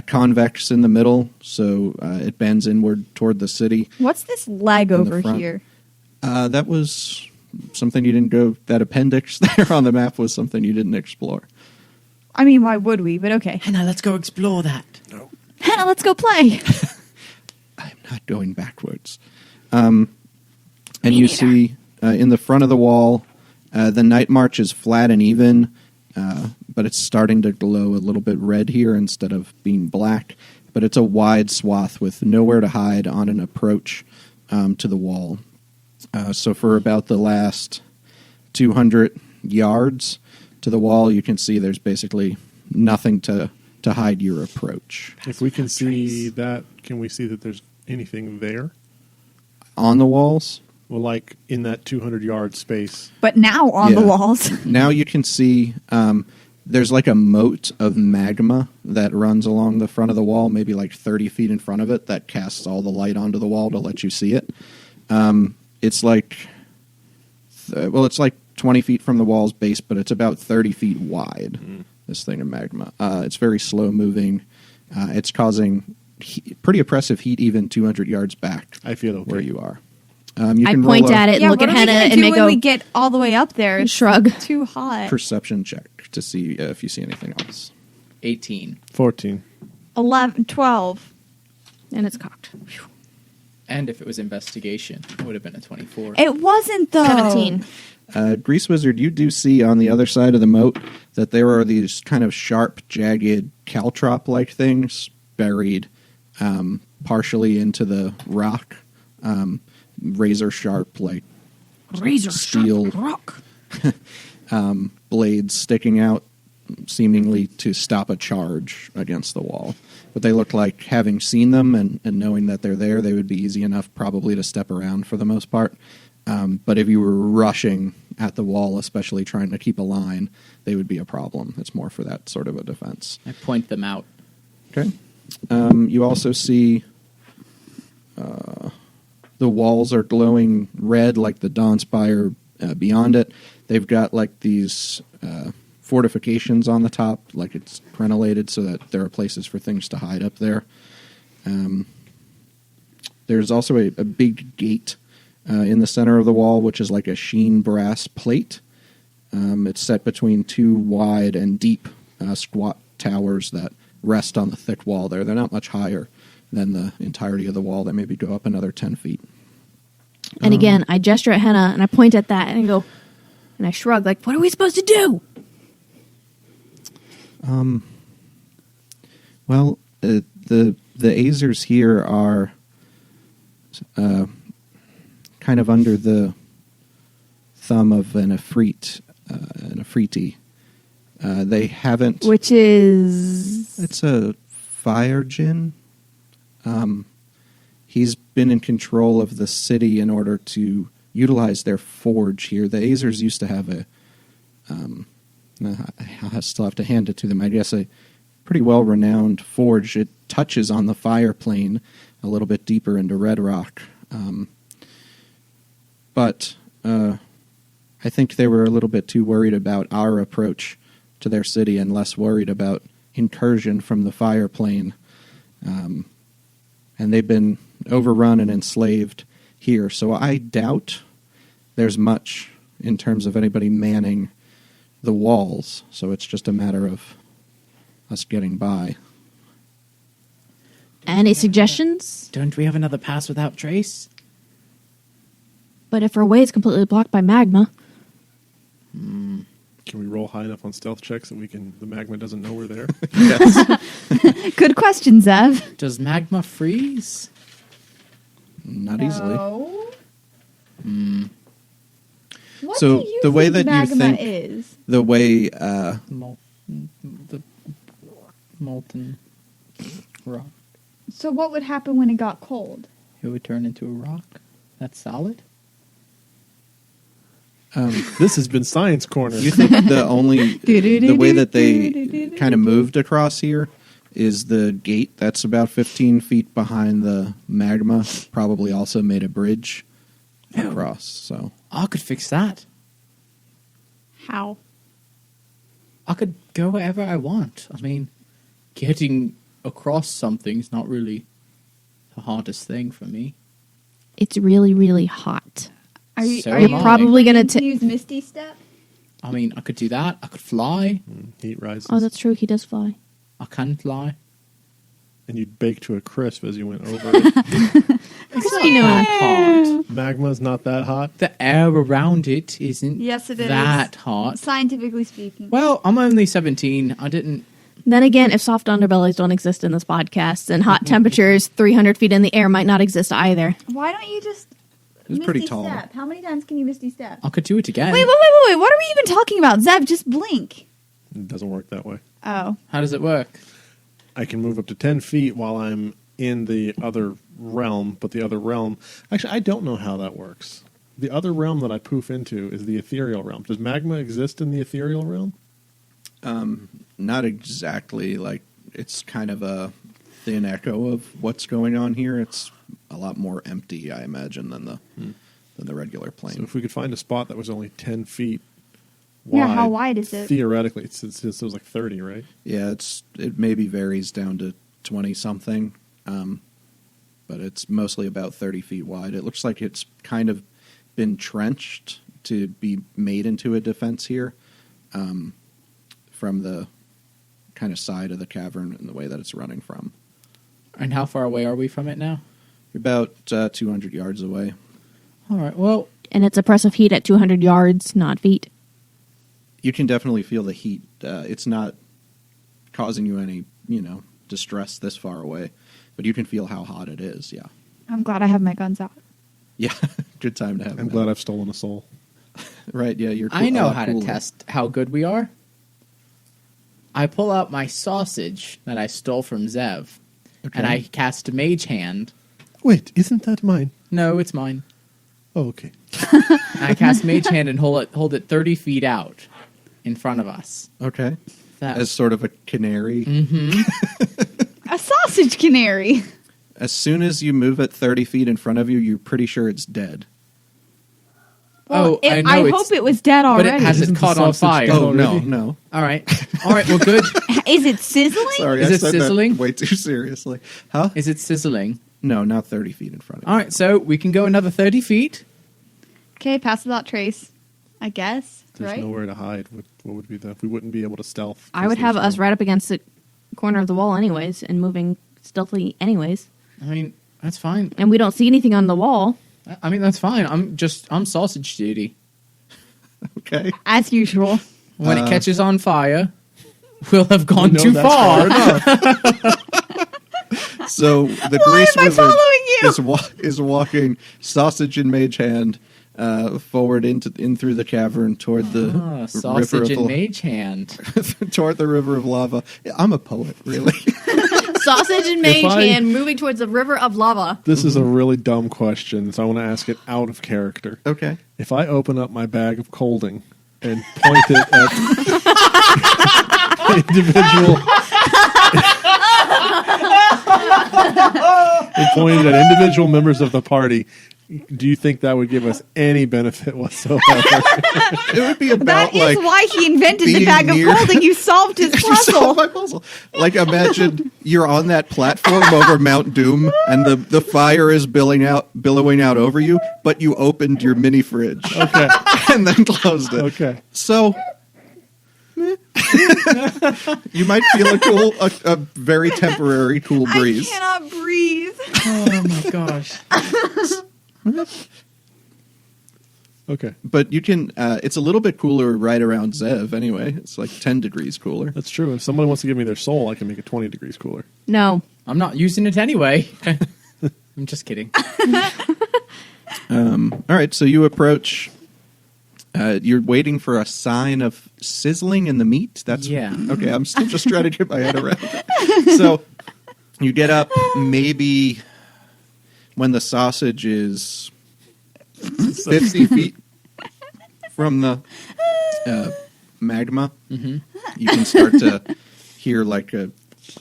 S2: convex in the middle, so it bends inward toward the city.
S5: What's this leg
S2: In the
S5: over
S2: front.
S5: here?
S2: That was something you didn't go... That appendix there on the map was something you didn't explore.
S5: I mean, why would we? But okay.
S3: Hannah, let's go explore that.
S5: Hannah, let's go play.
S2: I'm not going backwards. And you see in the front of the wall, the Nightmarch is flat and even. but it's starting to glow a little bit red here instead of being black. But it's a wide swath with nowhere to hide on an approach to the wall. So for about the last 200 yards to the wall, you can see there's basically nothing to hide your approach.
S4: If we can see that, can we see that there's anything there?
S2: On the walls?
S4: Well, like in that 200-yard space.
S5: But now on the
S2: Yeah.
S5: walls.
S2: Now you can see there's like a moat of magma that runs along the front of the wall, maybe like 30 feet in front of it, that casts all the light onto the wall to let you see it. It's like, it's like 20 feet from the wall's base, but it's about 30 feet wide, this thing of magma. It's very slow moving. It's causing pretty oppressive heat even 200 yards back
S4: I feel okay.
S2: where you are.
S1: I
S2: Can
S1: point
S2: roll a
S1: at it and
S5: Yeah,
S1: look
S5: what
S1: at
S5: are we
S1: Henna
S5: gonna
S1: and
S5: do
S1: I
S5: when
S1: go,
S5: we get all the way up there? It's
S1: shrug.
S5: too hot.
S2: perception check to see if you see anything else.
S3: 18.
S4: 14.
S5: 11, 12.
S1: And it's cocked. Phew.
S3: And if it was investigation, it would have been a 24.
S5: It wasn't though.
S1: 17.
S2: Grease Wizard, you do see on the other side of the moat that there are these kind of sharp, jagged caltrop-like things buried partially into the rock, razor sharp, like
S1: Razor
S2: steel
S1: rock.
S2: blades sticking out, seemingly to stop a charge against the wall. But they look like, having seen them and knowing that they're there, they would be easy enough probably to step around for the most part. But if you were rushing at the wall, especially trying to keep a line, they would be a problem. It's more for that sort of a defense.
S3: I point them out.
S2: Okay. You also see the walls are glowing red like the Dawn Spire beyond it. They've got like these fortifications on the top, like it's crenellated so that there are places for things to hide up there. There's also a big gate in the center of the wall, which is like a sheen brass plate. It's set between two wide and deep squat towers that rest on the thick wall there. They're not much higher than the entirety of the wall. They maybe go up another 10 feet.
S1: And again, I gesture at Henna and I point at that and I go, and I shrug, like, what are we supposed to do?
S2: Well, the Azers here are kind of under the thumb of an Afriti. They haven't...
S5: Which is
S2: It's a fire djinn. He's been in control of the city in order to utilize their forge here. The Azers used to have I still have to hand it to them, I guess, a pretty well-renowned forge. It touches on the fire plane a little bit deeper into Redrock. But I think they were a little bit too worried about our approach to their city and less worried about incursion from the fire plane. And they've been overrun and enslaved here. So I doubt there's much in terms of anybody manning the walls. So it's just a matter of us getting by.
S1: Any suggestions?
S3: Don't we have another pass without trace?
S1: But if our way is completely blocked by magma,
S4: Can we roll high enough on stealth checks that the magma doesn't know we're there?
S5: good question, Zev.
S3: Does magma freeze?
S2: Not easily.
S5: What
S2: So
S5: do you
S2: the way
S5: think
S2: that you
S5: magma
S2: think-
S5: is?
S2: The way
S3: The molten rock.
S5: So what would happen when it got cold?
S3: It would turn into a rock. That's solid.
S4: This has been Science Corner.
S2: you think the way that they kind of moved across here is the gate that's about 15 feet behind the magma, probably also made a bridge across. So
S3: I could fix that.
S5: How?
S3: I could go wherever I want. I mean, getting across something's not really the hardest thing for me.
S1: it's really, really hot.
S5: Are you,
S3: So
S5: are
S3: am
S5: you
S3: I.
S1: Probably gonna
S5: use Misty Step?
S3: I mean, I could do that. I could fly.
S4: Heat rises.
S1: Oh, that's true. He does fly.
S3: I can fly.
S4: and you'd bake to a crisp as you went over it.
S3: It's not that hot.
S4: Magma's not that hot.
S3: The air around it isn't
S5: Yes, it is.
S3: that hot.
S5: Scientifically speaking.
S3: Well, I'm only 17. I didn't...
S1: Then again, if soft underbellies don't exist in this podcast, then hot temperatures 300 feet in the air might not exist either.
S5: Why don't you just
S2: It was pretty
S5: Misty
S2: tall.
S5: Step? How many times can you Misty Step?
S3: I could do it again.
S5: Wait. What are we even talking about? Zeb, just blink.
S4: It doesn't work that way.
S5: Oh.
S3: How does it work?
S4: I can move up to 10 feet while I'm in the other realm, but the other realm... Actually, I don't know how that works. The other realm that I poof into is the ethereal realm. Does magma exist in the ethereal realm?
S2: Not exactly. Like, it's kind of a thin echo of what's going on here. It's a lot more empty, I imagine, than the regular plane.
S4: So if we could find a spot that was only 10 feet wide...
S5: Yeah, how wide is it?
S4: Theoretically, it was like 30, right?
S2: Yeah, it maybe varies down to 20-something, but it's mostly about 30 feet wide. It looks like it's kind of been trenched to be made into a defense here from the kind of side of the cavern and the way that it's running from.
S3: And how far away are we from it now?
S2: You're about 200 yards away.
S3: All right, well...
S1: And it's oppressive heat at 200 yards, not feet.
S2: You can definitely feel the heat. It's not causing you any, distress this far away, but you can feel how hot it is, yeah.
S5: I'm glad I have my guns out.
S2: Yeah, good time to have
S4: I'm
S2: that.
S4: glad I've stolen a soul.
S2: Right, yeah, you're cool.
S3: I know
S2: a lot
S3: how
S2: cooler.
S3: to test how good we are. I pull out my sausage that I stole from Zev, and I cast Mage Hand.
S4: Wait, isn't that mine?
S3: No, it's mine.
S4: Oh, okay.
S3: I cast Mage Hand and hold it 30 feet out in front of us.
S2: Okay.
S3: That,
S2: As sort of a canary.
S5: A sausage canary.
S2: As soon as you move it 30 feet in front of you, you're pretty sure it's dead.
S3: Oh, I know
S5: I
S3: it's-
S5: hope it was dead
S3: but
S5: already.
S3: it hasn't
S4: Isn't the
S3: caught on
S4: sausage
S3: fire.
S4: dead?
S2: Oh,
S4: already?
S2: no.
S3: All right, well, good.
S5: Is it sizzling?
S2: Sorry,
S3: Is
S2: I
S3: it
S2: said that
S3: sizzling?
S2: way too seriously. Huh?
S3: Is it sizzling?
S2: No, not 30 feet in front of you.
S3: All right, so we can go another 30 feet.
S5: Okay, pass without trace. I guess,
S4: There's
S5: right?
S4: nowhere to hide. What would be the... We wouldn't be able to stealth.
S1: I would have us
S4: right.
S1: right up against the corner of the wall anyways and moving stealthily anyways.
S3: I mean, that's fine.
S1: And we don't see anything on the wall.
S3: I mean, that's fine. I'm sausage duty.
S2: Okay.
S5: As usual.
S3: When it catches on fire, we'll have gone
S4: No,
S3: too
S4: that's
S3: far.
S2: So the
S5: Why
S2: grease
S5: am I
S2: wizard
S5: following you?
S2: is walking sausage in mage hand forward in through the cavern toward the river
S3: Sausage
S2: of
S3: and Mage Hand.
S2: toward the river of lava. I'm a poet, really.
S1: Sausage and mage
S4: I-
S1: hand moving towards the river of lava.
S4: This is a really dumb question, so I want to ask it out of character.
S2: Okay.
S4: If I open up my bag of colding and point it at individual... and point it at individual members of the party, do you think that would give us any benefit whatsoever?
S2: It would be about
S5: That is
S2: like
S5: why he invented the
S2: being
S5: bag
S2: near-
S5: of gold. You solved his
S2: You solved
S5: puzzle.
S2: my puzzle. Like imagine you're on that platform over Mount Doom and the fire is billowing out over you, but you opened your mini fridge
S4: Okay.
S2: and then closed it.
S4: Okay.
S2: So you might feel a very temporary cool breeze.
S5: I cannot breathe.
S3: Oh my gosh.
S4: Okay.
S2: But you can it's a little bit cooler right around Zev anyway. It's like 10 degrees cooler.
S4: That's true. If someone wants to give me their soul, I can make it 20 degrees cooler.
S1: No.
S3: I'm not using it anyway. I'm just kidding.
S2: All right, so you approach. You're waiting for a sign of sizzling in the meat. That's
S3: Yeah.
S2: Okay, I'm still just trying to get my head around it. So you get up maybe when the sausage is 50 feet from the magma. Mm-hmm. You can start to hear like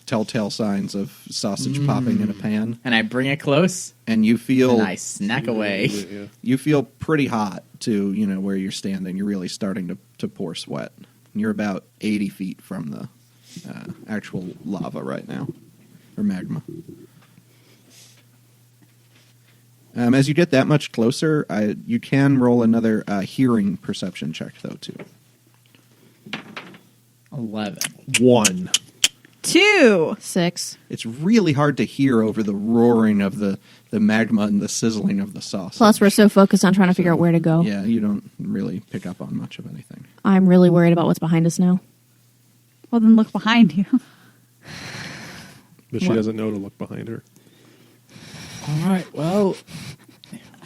S2: telltale signs of sausage popping in a pan,
S3: And I bring it close,
S2: and you feel
S3: and I snack away.
S4: Yeah.
S2: you feel pretty hot to where you're standing. You're really starting to pour sweat. You're about 80 feet from the actual lava right now, or magma. As you get that much closer, you can roll another hearing perception check, though, too.
S3: 11.
S4: 1.
S5: 2.
S1: 6.
S2: It's really hard to hear over the roaring of the magma and the sizzling of the sauce.
S1: Plus, we're so focused on trying to figure out where to go.
S2: Yeah, you don't really pick up on much of anything.
S1: I'm really worried about what's behind us now.
S5: Well, then look behind you.
S4: But she doesn't know to look behind her.
S3: All right, well,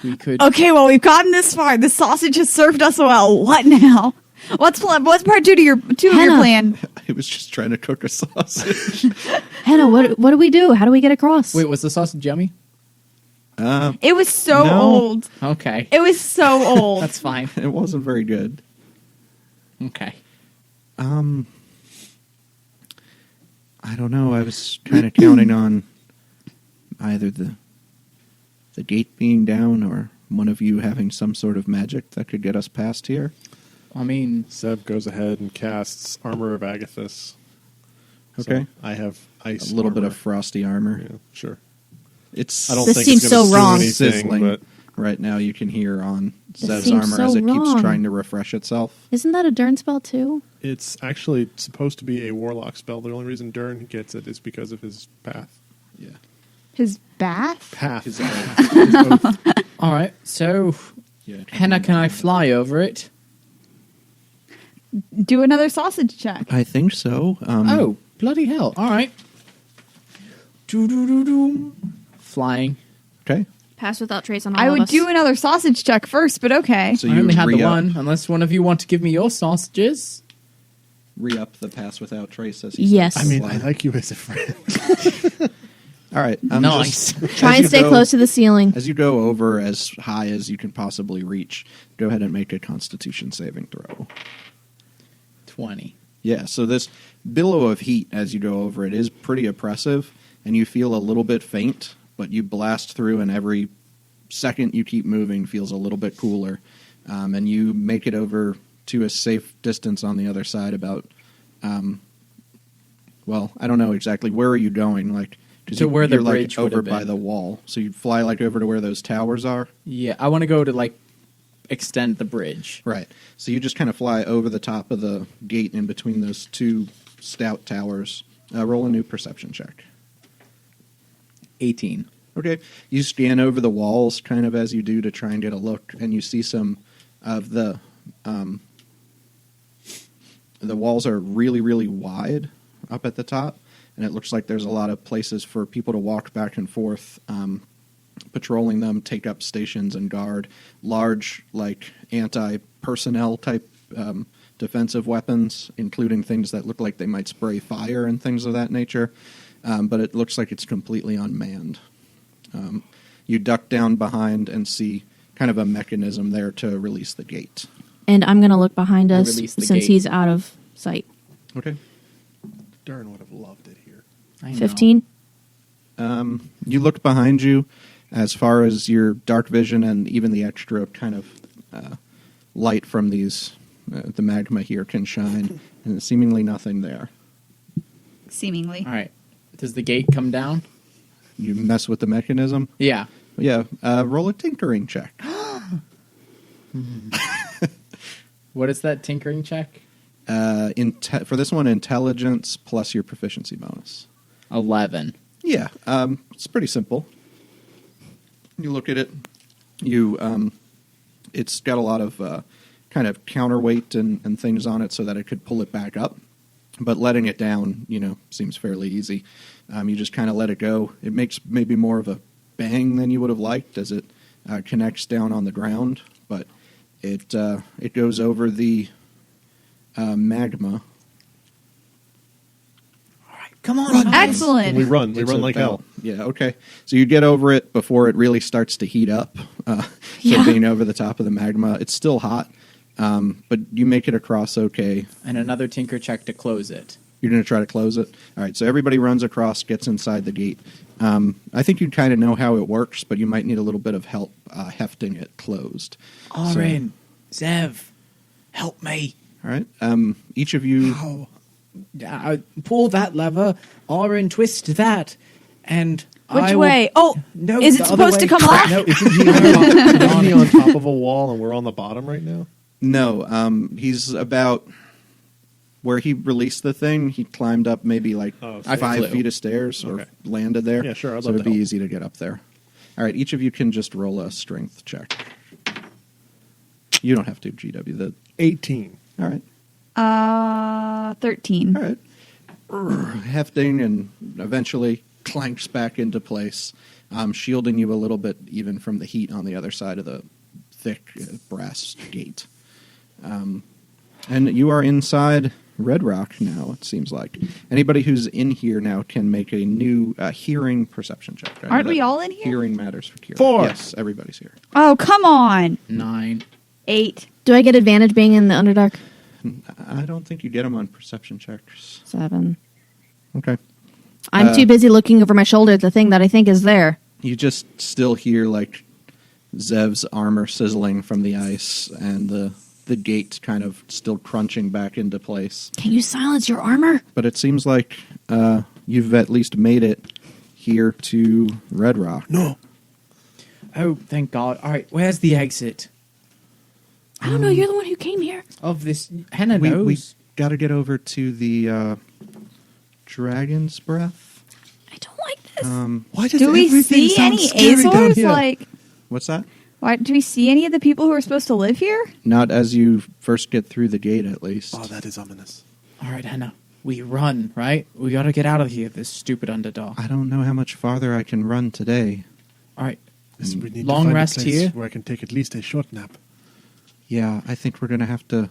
S3: we could.
S5: Okay, well, we've gotten this far. The sausage has served us well. What now? What's part 2 to your
S1: Hannah.
S5: plan?
S2: I was just trying to cook a sausage.
S1: Hannah, what do we do? How do we get across?
S3: Wait, was the sausage yummy?
S5: It was so
S2: No.
S5: old.
S3: Okay,
S5: It was so old.
S3: that's fine.
S2: It wasn't very good.
S3: Okay.
S2: I don't know. I was kind of counting on either the gate being down or one of you having some sort of magic that could get us past here.
S3: I mean,
S4: Seb goes ahead and casts Armor of Agathis.
S2: Okay.
S4: So I have ice.
S2: A little bit
S4: armor.
S2: of frosty armor.
S4: Yeah, sure.
S2: It's
S4: I don't
S1: This
S4: think
S1: seems
S4: it's gonna
S1: so
S4: do
S1: wrong.
S4: anything,
S2: sizzling
S4: but
S2: right now. You can hear on
S1: This
S2: Zev's
S1: seems
S2: armor
S1: so
S2: as it keeps
S1: wrong.
S2: trying to refresh itself.
S1: Isn't that a Dern spell too?
S4: it's actually supposed to be a warlock spell. The only reason Dern gets it is because of his path.
S2: Yeah.
S5: His bath?
S4: Path.
S2: His
S4: His oath.
S3: all right. So,
S2: Yeah.
S3: Hannah, can I fly over it?
S5: Do another sausage check.
S2: I think so.
S3: Oh, bloody hell! All right. Doo-doo-doo-doo. Flying.
S2: Okay.
S1: Pass without trace on all
S5: I
S1: of
S5: would
S1: us.
S5: do another sausage check first, but okay.
S2: So
S3: I
S2: you
S3: only had the
S2: re-up-
S3: one. Unless one of you want to give me your sausages.
S2: Re-up the pass without trace. As he
S1: Yes.
S2: says.
S4: I mean, I like you as a friend.
S2: All right.
S3: Nice.
S1: Try and stay close to the ceiling.
S2: As you go over as high as you can possibly reach, go ahead and make a Constitution saving throw.
S3: 20.
S2: Yeah, so this billow of heat as you go over it is pretty oppressive, and you feel a little bit faint, but you blast through, and every second you keep moving feels a little bit cooler, and you make it over to a safe distance on the other side about, well, I don't know exactly. Where are you going? Like, 'cause
S3: To where the
S2: you're,
S3: bridge would
S2: over
S3: have
S2: by
S3: been.
S2: the wall. So you fly like over to where those towers are.
S3: Yeah, I want to go to like extend the bridge.
S2: Right. So you just kind of fly over the top of the gate in between those two stout towers. Roll a new perception check.
S3: 18.
S2: Okay. You scan over the walls kind of as you do to try and get a look, and you see some of the walls are really, really wide up at the top, and it looks like there's a lot of places for people to walk back and forth, patrolling them, take up stations and guard large, like, anti-personnel type defensive weapons, including things that look like they might spray fire and things of that nature, but it looks like it's completely unmanned. You duck down behind and see kind of a mechanism there to release the gate.
S1: And I'm going to look behind us
S3: Release the
S1: since
S3: gate.
S1: he's out of sight.
S2: Okay.
S4: Dern would have loved it here.
S3: I know.
S1: 15.
S2: You look behind you as far as your dark vision and even the extra kind of light from these, the magma here can shine, and there's seemingly nothing there.
S5: Seemingly.
S3: All right. Does the gate come down?
S2: You mess with the mechanism?
S3: Yeah.
S2: Yeah, roll a tinkering check.
S3: What is that tinkering check?
S2: For this one, intelligence plus your proficiency bonus.
S3: 11.
S2: Yeah, it's pretty simple. You look at it. It's got a lot of kind of counterweight and things on it so that it could pull it back up. But letting it down, seems fairly easy. You just kind of let it go. It makes maybe more of a bang than you would have liked as it connects down on the ground, but it goes over the magma.
S3: All right. Come on.
S5: Excellent.
S4: We run
S2: It's
S4: like hell.
S2: about- Yeah, okay. So you get over it before it really starts to heat up.
S1: Yeah.
S2: Being over the top of the magma, it's still hot, but you make it across okay.
S3: And another tinker check to close it.
S2: You're going to try to close it? All right, so everybody runs across, gets inside the gate. I think you kind of know how it works, but you might need a little bit of help hefting it closed.
S3: Orin, Zev, help me.
S2: All right, each of you...
S3: Oh, pull that lever. Orin, twist that. And
S5: Which
S3: I will-
S5: way? Oh,
S3: No,
S5: is
S3: the
S5: it
S3: other
S5: supposed to
S3: way.
S5: come off?
S3: No,
S4: Isn't he on top of a wall and we're on the bottom right now?
S2: No, he's about where he released the thing, he climbed up maybe like
S4: Oh, so-
S3: I
S2: 5
S3: flew.
S2: feet of stairs or
S4: Okay.
S2: landed there.
S4: Yeah, sure, I'd
S2: So
S4: love
S2: it'd
S4: to
S2: be
S4: help.
S2: easy to get up there. All right, each of you can just roll a strength check. You don't have to, GW.
S4: 18.
S2: All right.
S5: 13.
S2: All right. Hefting and eventually clanks back into place, shielding you a little bit even from the heat on the other side of the thick brass gate. And you are inside Redrock now, it seems like. Anybody who's in here now can make a new hearing perception check. I know
S5: Aren't we
S2: that
S5: all in here?
S2: Hearing matters for Kira.
S4: 4.
S2: Yes, everybody's here.
S5: Oh, come on.
S3: 9.
S5: 8.
S1: Do I get advantage being in the Underdark?
S2: I don't think you get them on perception checks.
S1: 7.
S2: Okay.
S1: I'm too busy looking over my shoulder at the thing that I think is there.
S2: You just still hear like Zev's armor sizzling from the ice and the gate kind of still crunching back into place.
S1: Can you silence your armor?
S2: But it seems like you've at least made it here to Redrock.
S4: No.
S3: Oh, thank God. All right, where's the exit
S1: I don't know. You're the one who came here.
S3: of this? Hannah
S2: We
S3: knows.
S2: got to get over to the Dragon's Breath.
S1: I don't like this.
S4: Why does
S5: Do we
S4: everything
S5: see
S4: sound
S5: any
S4: scary down
S5: Azores?
S4: here?
S5: Like,
S2: What's that?
S5: why, do we see any of the people who are supposed to live here?
S2: Not as you first get through the gate, at least.
S4: Oh, that is ominous.
S3: All right, Hannah, we run, right? We got to get out of here, this stupid underdog.
S2: I don't know how much farther I can run today.
S3: All right,
S4: Yes, we need
S3: Long
S4: to find
S3: rest
S4: a place
S3: here?
S4: where I can take at least a short nap.
S2: Yeah, I think we're going to have to...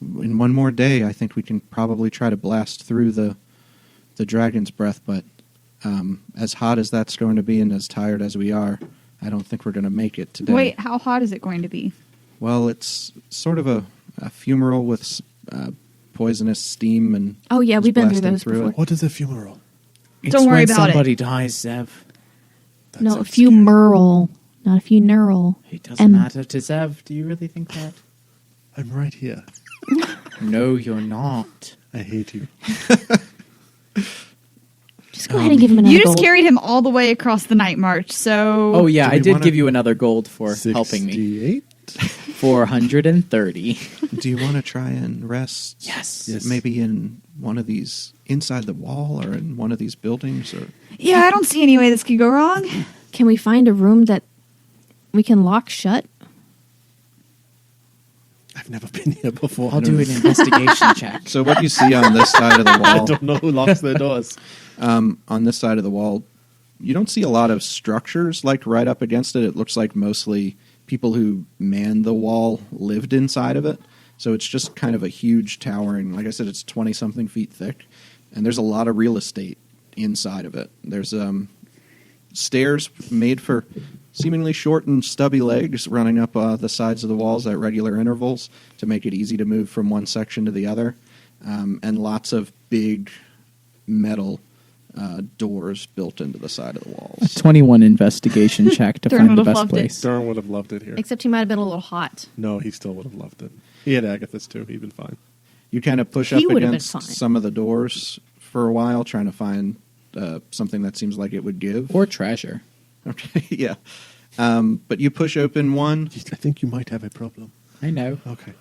S2: In one more day, I think we can probably try to blast through the Dragon's Breath, but as hot as that's going to be and as tired as we are, I don't think we're going to make it today.
S5: Wait, how hot is it going to be?
S2: Well, it's sort of a fumarole with poisonous steam and...
S1: Oh, yeah, we've been through
S2: blasting
S1: those before.
S2: it.
S4: What is a fumarole?
S3: it's
S5: Don't worry
S3: when
S5: about it.
S3: somebody dies, Zev.
S4: That
S1: No, a
S4: sounds
S1: few
S4: scary.
S1: merle, not a few neural.
S3: It doesn't matter to Zev. Do you really think that?
S4: I'm right here.
S3: No, you're not.
S4: I hate you.
S1: Just go ahead and give him another
S5: You just
S1: gold.
S5: carried him all the way across the Nightmarch, so...
S3: Oh, yeah,
S2: Do
S3: I
S2: we
S3: did
S2: wanna-
S3: give you another gold for helping me.
S4: 68?
S3: 430.
S2: Do you want to try and rest?
S3: Yes.
S4: Yes.
S2: Maybe in one of these, inside the wall or in one of these buildings? Or
S5: Yeah, I don't see any way this could go wrong.
S1: Can we find a room that we can lock shut?
S4: I've never been here before.
S3: I'll do an investigation check.
S2: So what you see on this side of the
S4: I
S2: wall...
S4: don't know who locks their doors.
S2: on this side of the wall, you don't see a lot of structures like right up against it. It looks like mostly people who manned the wall lived inside of it. So it's just kind of a huge towering, like I said, it's 20-something feet thick. And there's a lot of real estate inside of it. There's stairs made for seemingly short and stubby legs running up the sides of the walls at regular intervals to make it easy to move from one section to the other. And lots of big metal doors built into the side of the walls.
S3: 21 investigation check to
S5: Thurn
S3: find the
S5: would've
S3: best
S5: loved it.
S3: place.
S4: Darn would have loved it here.
S1: Except he might have been a little hot.
S4: No, he still would have loved it. He had Agathis too. He'd been fine.
S2: You kind of push
S1: He
S2: up
S1: would've been
S2: against
S1: fine.
S2: some of the doors for a while, trying to find something that seems like it would give.
S3: Or treasure.
S2: Okay, yeah. But you push open one,
S4: I think you might have a problem.
S3: I know.
S4: Okay.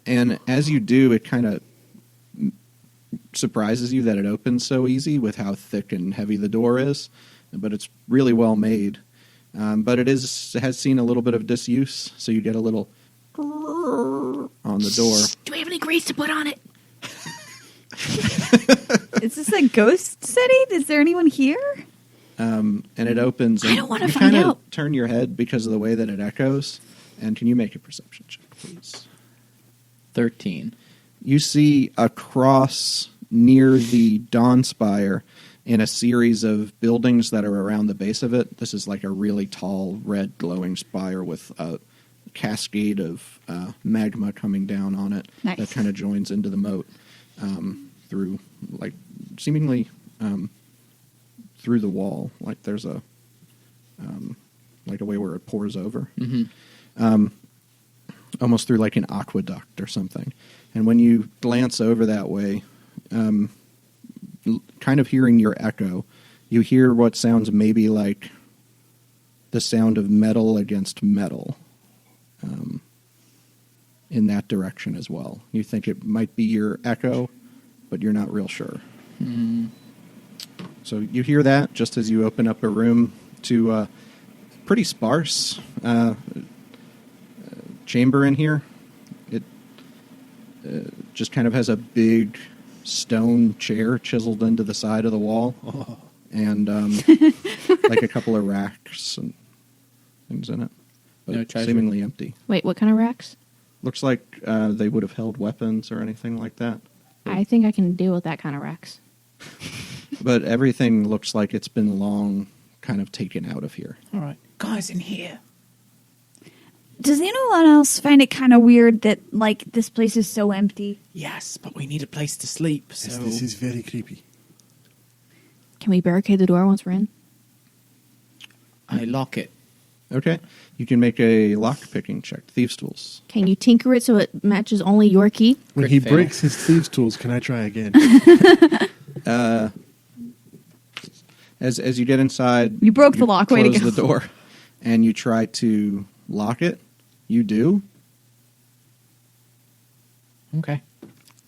S2: and as you do, it kind of surprises you that it opens so easy with how thick and heavy the door is. But it's really well made. But it has seen a little bit of disuse, so you get a little on the door.
S1: Do we have any grease to put on it?
S5: Is this a ghost city? Is there anyone here?
S2: And it opens.
S1: I
S2: and
S1: don't wanna
S2: you
S1: find
S2: kinda
S1: out.
S2: Turn your head because of the way that it echoes. And can you make a perception check, please?
S3: 13.
S2: You see across near the Dawn Spire in a series of buildings that are around the base of it. This is like a really tall, red, glowing spire with a cascade of magma coming down on it
S5: Nice.
S2: that kind of joins into the moat through, like, seemingly through the wall. Like there's a way where it pours over. Almost through like an aqueduct or something. And when you glance over that way, kind of hearing your echo, you hear what sounds maybe like the sound of metal against metal. in that direction as well. You think it might be your echo, but you're not real sure. So you hear that just as you open up a room to pretty sparse chamber in here. It just kind of has a big stone chair chiseled into the side of the wall, and like a couple of racks and things in it, but
S3: No treasure.
S2: seemingly empty.
S1: Wait, what kind of racks?
S2: Looks like they would have held weapons or anything like that.
S1: I think I can deal with that kind of racks.
S2: But everything looks like it's been long kind of taken out of here.
S3: All right. Guys, in here.
S5: Does anyone else find it kind of weird that, like, this place is so empty?
S3: Yes, but we need a place to sleep, so...
S4: This is very creepy.
S1: Can we barricade the door once we're in?
S3: I lock it.
S2: Okay. You can make a lock-picking check. Thieves' tools.
S1: Can you tinker it so it matches only your key?
S4: When
S3: Crit
S4: he
S3: fail.
S4: breaks his thieves' tools, can I try again?
S2: As you get inside...
S5: You broke the lock. Way to
S2: close
S5: go.
S2: the door, and you try to lock it. You do.
S3: Okay.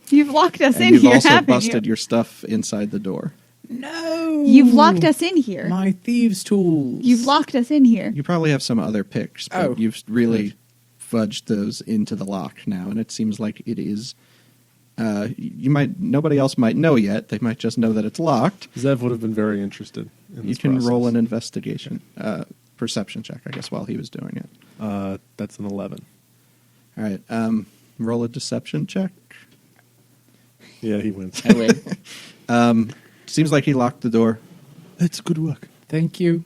S5: You've locked us
S2: And
S5: in
S2: you've
S5: here,
S2: also
S5: haven't
S2: busted
S5: you?
S2: your stuff inside the door.
S3: No!
S5: You've locked us in here.
S3: My thieves' tools.
S5: You've locked us in here.
S2: You probably have some other picks, but
S3: Oh.
S2: you've really fudged those into the lock now, and it seems like it is. Nobody else might know yet. They might just know that it's locked.
S4: Zev would have been very interested in
S2: You
S4: this
S2: can
S4: process.
S2: roll an investigation, perception check, I guess, while he was doing it.
S4: That's an 11.
S2: All right, roll a deception check.
S4: Yeah, he wins.
S3: I win.
S2: Seems like he locked the door.
S4: That's good work.
S3: Thank you.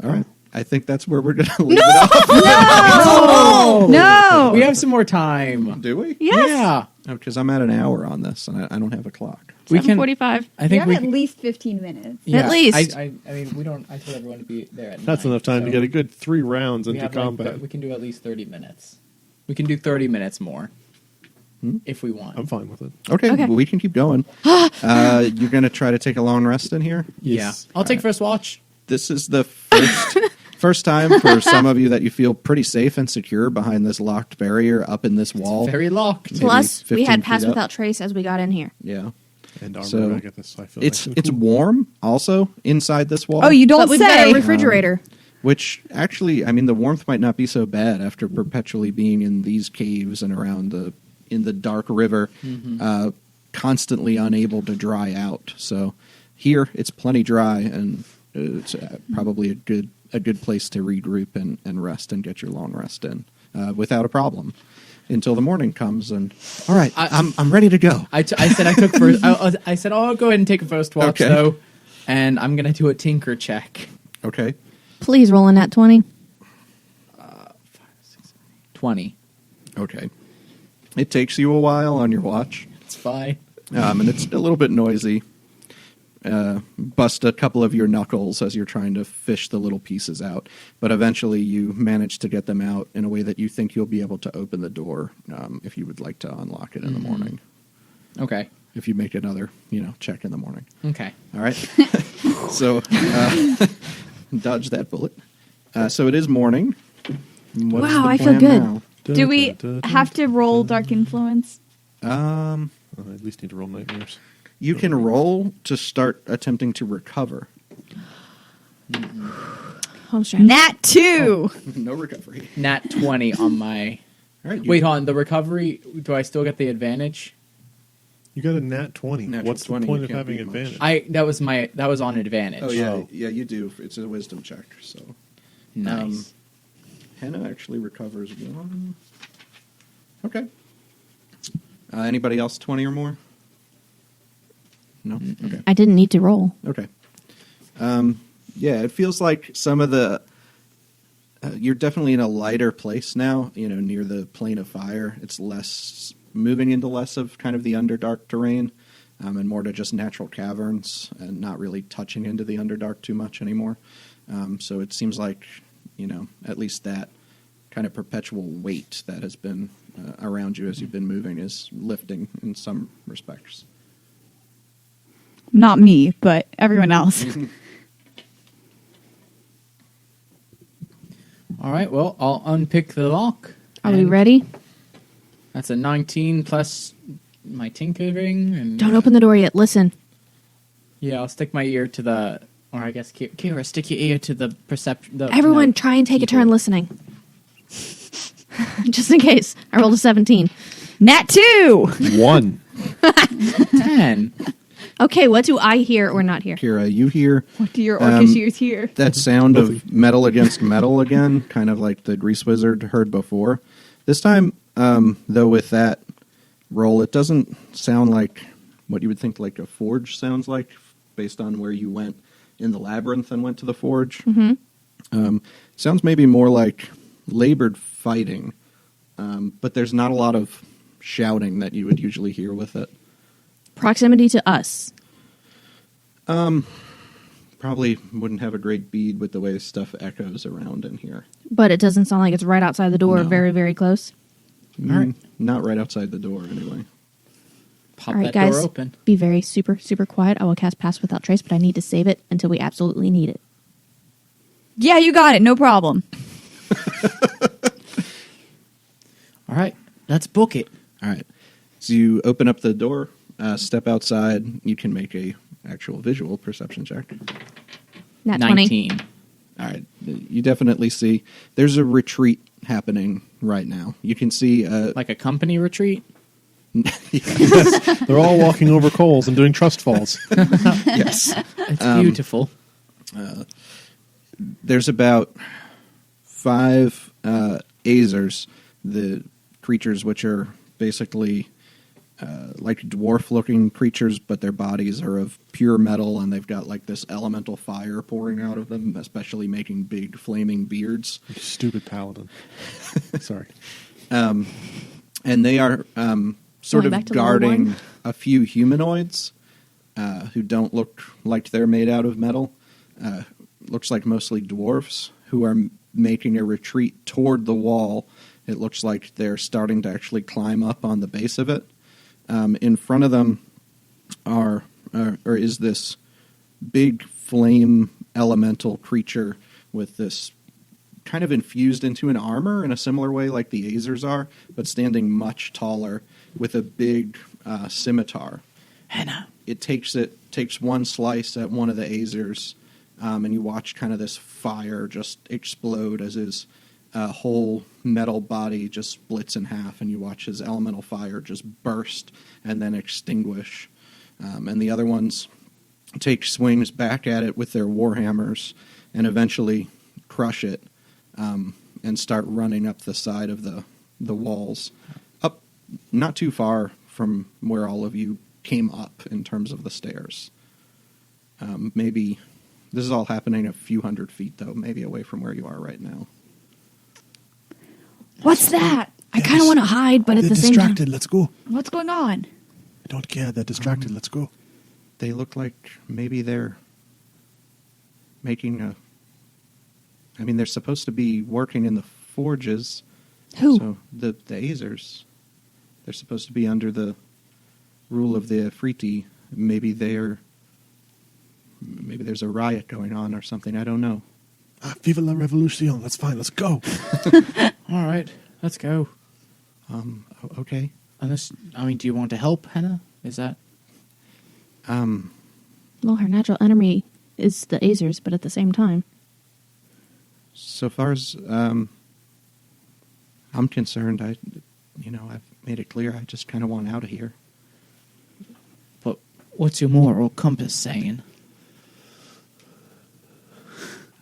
S2: All right, I think that's where we're going to leave it off.
S3: Oh!
S5: No.
S3: We have some more time.
S2: Do we?
S5: Yes.
S3: Yeah.
S2: Because I'm at an hour on this, and I don't have a clock.
S3: We can...
S1: 7:45.
S3: I think we can...
S5: least 15 minutes.
S3: Yeah,
S1: At least.
S3: I mean, we don't... I told everyone to be there at
S4: That's
S3: 9,
S4: enough time
S3: so
S4: to get a good 3 rounds
S3: we
S4: into
S3: have, like,
S4: combat.
S3: we can do at least 30 minutes. We can do 30 minutes more. If we want.
S4: I'm fine with it.
S2: Okay,
S1: Okay.
S2: well, we can keep going. You're going to try to take a long rest in here?
S4: Yes.
S3: Yeah. I'll take first watch.
S2: This is the first time for some of you that you feel pretty safe and secure behind this locked barrier up in this wall.
S3: Very locked.
S2: Maybe
S1: Plus, we
S2: 15
S1: had pass
S2: feet up.
S1: without trace as we got in here.
S2: Yeah.
S4: And armor
S2: So,
S4: back at this. I feel
S2: It's
S4: nice and
S2: it's
S4: cool.
S2: warm also inside this wall.
S5: Oh, you don't
S1: But we've got
S5: say.
S1: a refrigerator.
S2: Which actually, I mean, the warmth might not be so bad after perpetually being in these caves and around in the dark river, constantly unable to dry out. So here it's plenty dry, and it's probably a good place to regroup and rest and get your long rest in without a problem until the morning comes. And all right, I'm ready to go.
S3: I said I took first... I said, I'll go ahead and take a first watch,
S2: Okay.
S3: though. And I'm going to do a tinker check.
S2: Okay.
S1: Please roll in that 20.
S3: 20.
S2: Okay. It takes you a while on your watch.
S3: It's fine.
S2: And it's a little bit noisy. Bust a couple of your knuckles as you're trying to fish the little pieces out. But eventually you manage to get them out in a way that you think you'll be able to open the door if you would like to unlock it in the morning.
S3: Okay.
S2: If you make another, check in the morning.
S3: Okay.
S2: All right. So dodge that bullet. So it is morning. What's
S1: Wow,
S2: the
S1: I feel
S2: plan
S1: good.
S2: now?
S5: Do we have to roll Dark Influence?
S4: I at least need to roll nightmares.
S2: You can roll to start attempting to recover.
S1: Home strategy.
S5: Nat 2.
S2: No recovery.
S3: Nat 20 on my...
S2: All right.
S3: Wait, hold on. The recovery, do I still get the advantage?
S4: You got a nat 20.
S2: Natural
S4: What's
S2: 20,
S4: the point
S2: you
S4: of
S2: can't
S4: having
S2: beat much.
S4: advantage?
S3: That was on advantage.
S2: Oh yeah, yeah, you do. It's a wisdom check. So
S3: Nice.
S2: Hannah actually recovers 1. Okay. Anybody else 20 or more? No. Okay.
S1: I didn't need to roll.
S2: Okay. Yeah, it feels like some of the. You're definitely in a lighter place now. Near the plane of fire. It's moving into less of kind of the underdark terrain, and more to just natural caverns, and not really touching into the underdark too much anymore. So it seems like, at least that kind of perpetual weight that has been around you as you've been moving is lifting in some respects.
S5: Not me, but everyone else.
S3: All right, well, I'll unpick the lock.
S1: Are we
S3: and
S1: ready?
S3: That's a 19 plus my tinkering. And
S1: Don't open the door yet. Listen.
S3: Yeah, I'll stick my ear to the... Or I guess, Kira, stick your ear to the perception...
S1: Everyone, try and take a turn listening. Just in case. I rolled a 17.
S5: Nat 2!
S4: 1.
S3: 10.
S1: Okay, what do I hear or not hear?
S2: Kira, you hear
S5: What do your orcish ears hear?
S2: that sound of metal against metal again, kind of like the Grease Wizard heard before. This time, though, with that roll, it doesn't sound like what you would think like a forge sounds like, based on where you went in the labyrinth and went to the forge.
S1: Mm-hmm.
S2: Sounds maybe more like labored fighting, but there's not a lot of shouting that you would usually hear with it.
S1: Proximity to us.
S2: Probably wouldn't have a great bead with the way stuff echoes around in here.
S1: But it doesn't sound like it's right outside the door,
S2: No.
S1: very, very close.
S2: Not right outside the door, anyway.
S3: Pop
S1: All right,
S3: that
S1: guys,
S3: door open.
S1: be very super, super quiet. I will cast Pass Without Trace, but I need to save it until we absolutely need it.
S5: Yeah, you got it. No problem.
S3: All right, let's book it.
S2: All right. So you open up the door, step outside. You can make a actual visual perception check.
S1: Nat 20.
S3: 19.
S2: All right. You definitely see there's a retreat happening right now. You can see
S3: Like a company retreat?
S4: Yes, they're all walking over coals and doing trust falls.
S2: yes.
S3: It's beautiful.
S2: There's about 5 Azers, the creatures which are basically like dwarf-looking creatures, but their bodies are of pure metal, and they've got like this elemental fire pouring out of them, especially making big flaming beards.
S4: You stupid paladin. Sorry.
S2: And they are sort
S1: Going back
S2: of
S1: to level
S2: guarding
S1: 1?
S2: a few humanoids who don't look like they're made out of metal. Looks like mostly dwarfs who are making a retreat toward the wall. It looks like they're starting to actually climb up on the base of it. In front of them is this big flame elemental creature with this kind of infused into an armor in a similar way like the Azers are, but standing much taller with a big scimitar.
S3: Hannah.
S2: It takes one slice at one of the Azers, and you watch kind of this fire just explode as his whole metal body just splits in half, and you watch his elemental fire just burst and then extinguish. And the other ones take swings back at it with their warhammers and eventually crush it and start running up the side of the walls. Up not too far from where all of you came up in terms of the stairs. Maybe this is all happening a few hundred feet, though, maybe away from where you are right now.
S5: What's that?
S1: I kind of want to hide, but at
S4: They're
S1: the same time...
S4: distracted. Let's go.
S5: What's going on?
S4: I don't care. They're distracted. Let's go.
S2: They look like maybe they're making a... I mean, they're supposed to be working in the forges.
S1: Who?
S2: So the Azers, they're supposed to be under the rule of the Afriti. Maybe there's a riot going on or something. I don't know.
S4: Viva la revolution. That's fine. Let's go.
S3: All right, let's go.
S2: Okay.
S3: Unless, I mean, do you want to help, Hannah? Is that...
S1: Well, her natural enemy is the Azers, but at the same time...
S2: So far as I'm concerned, I've made it clear I just kind of want out of here.
S3: But what's your moral compass saying?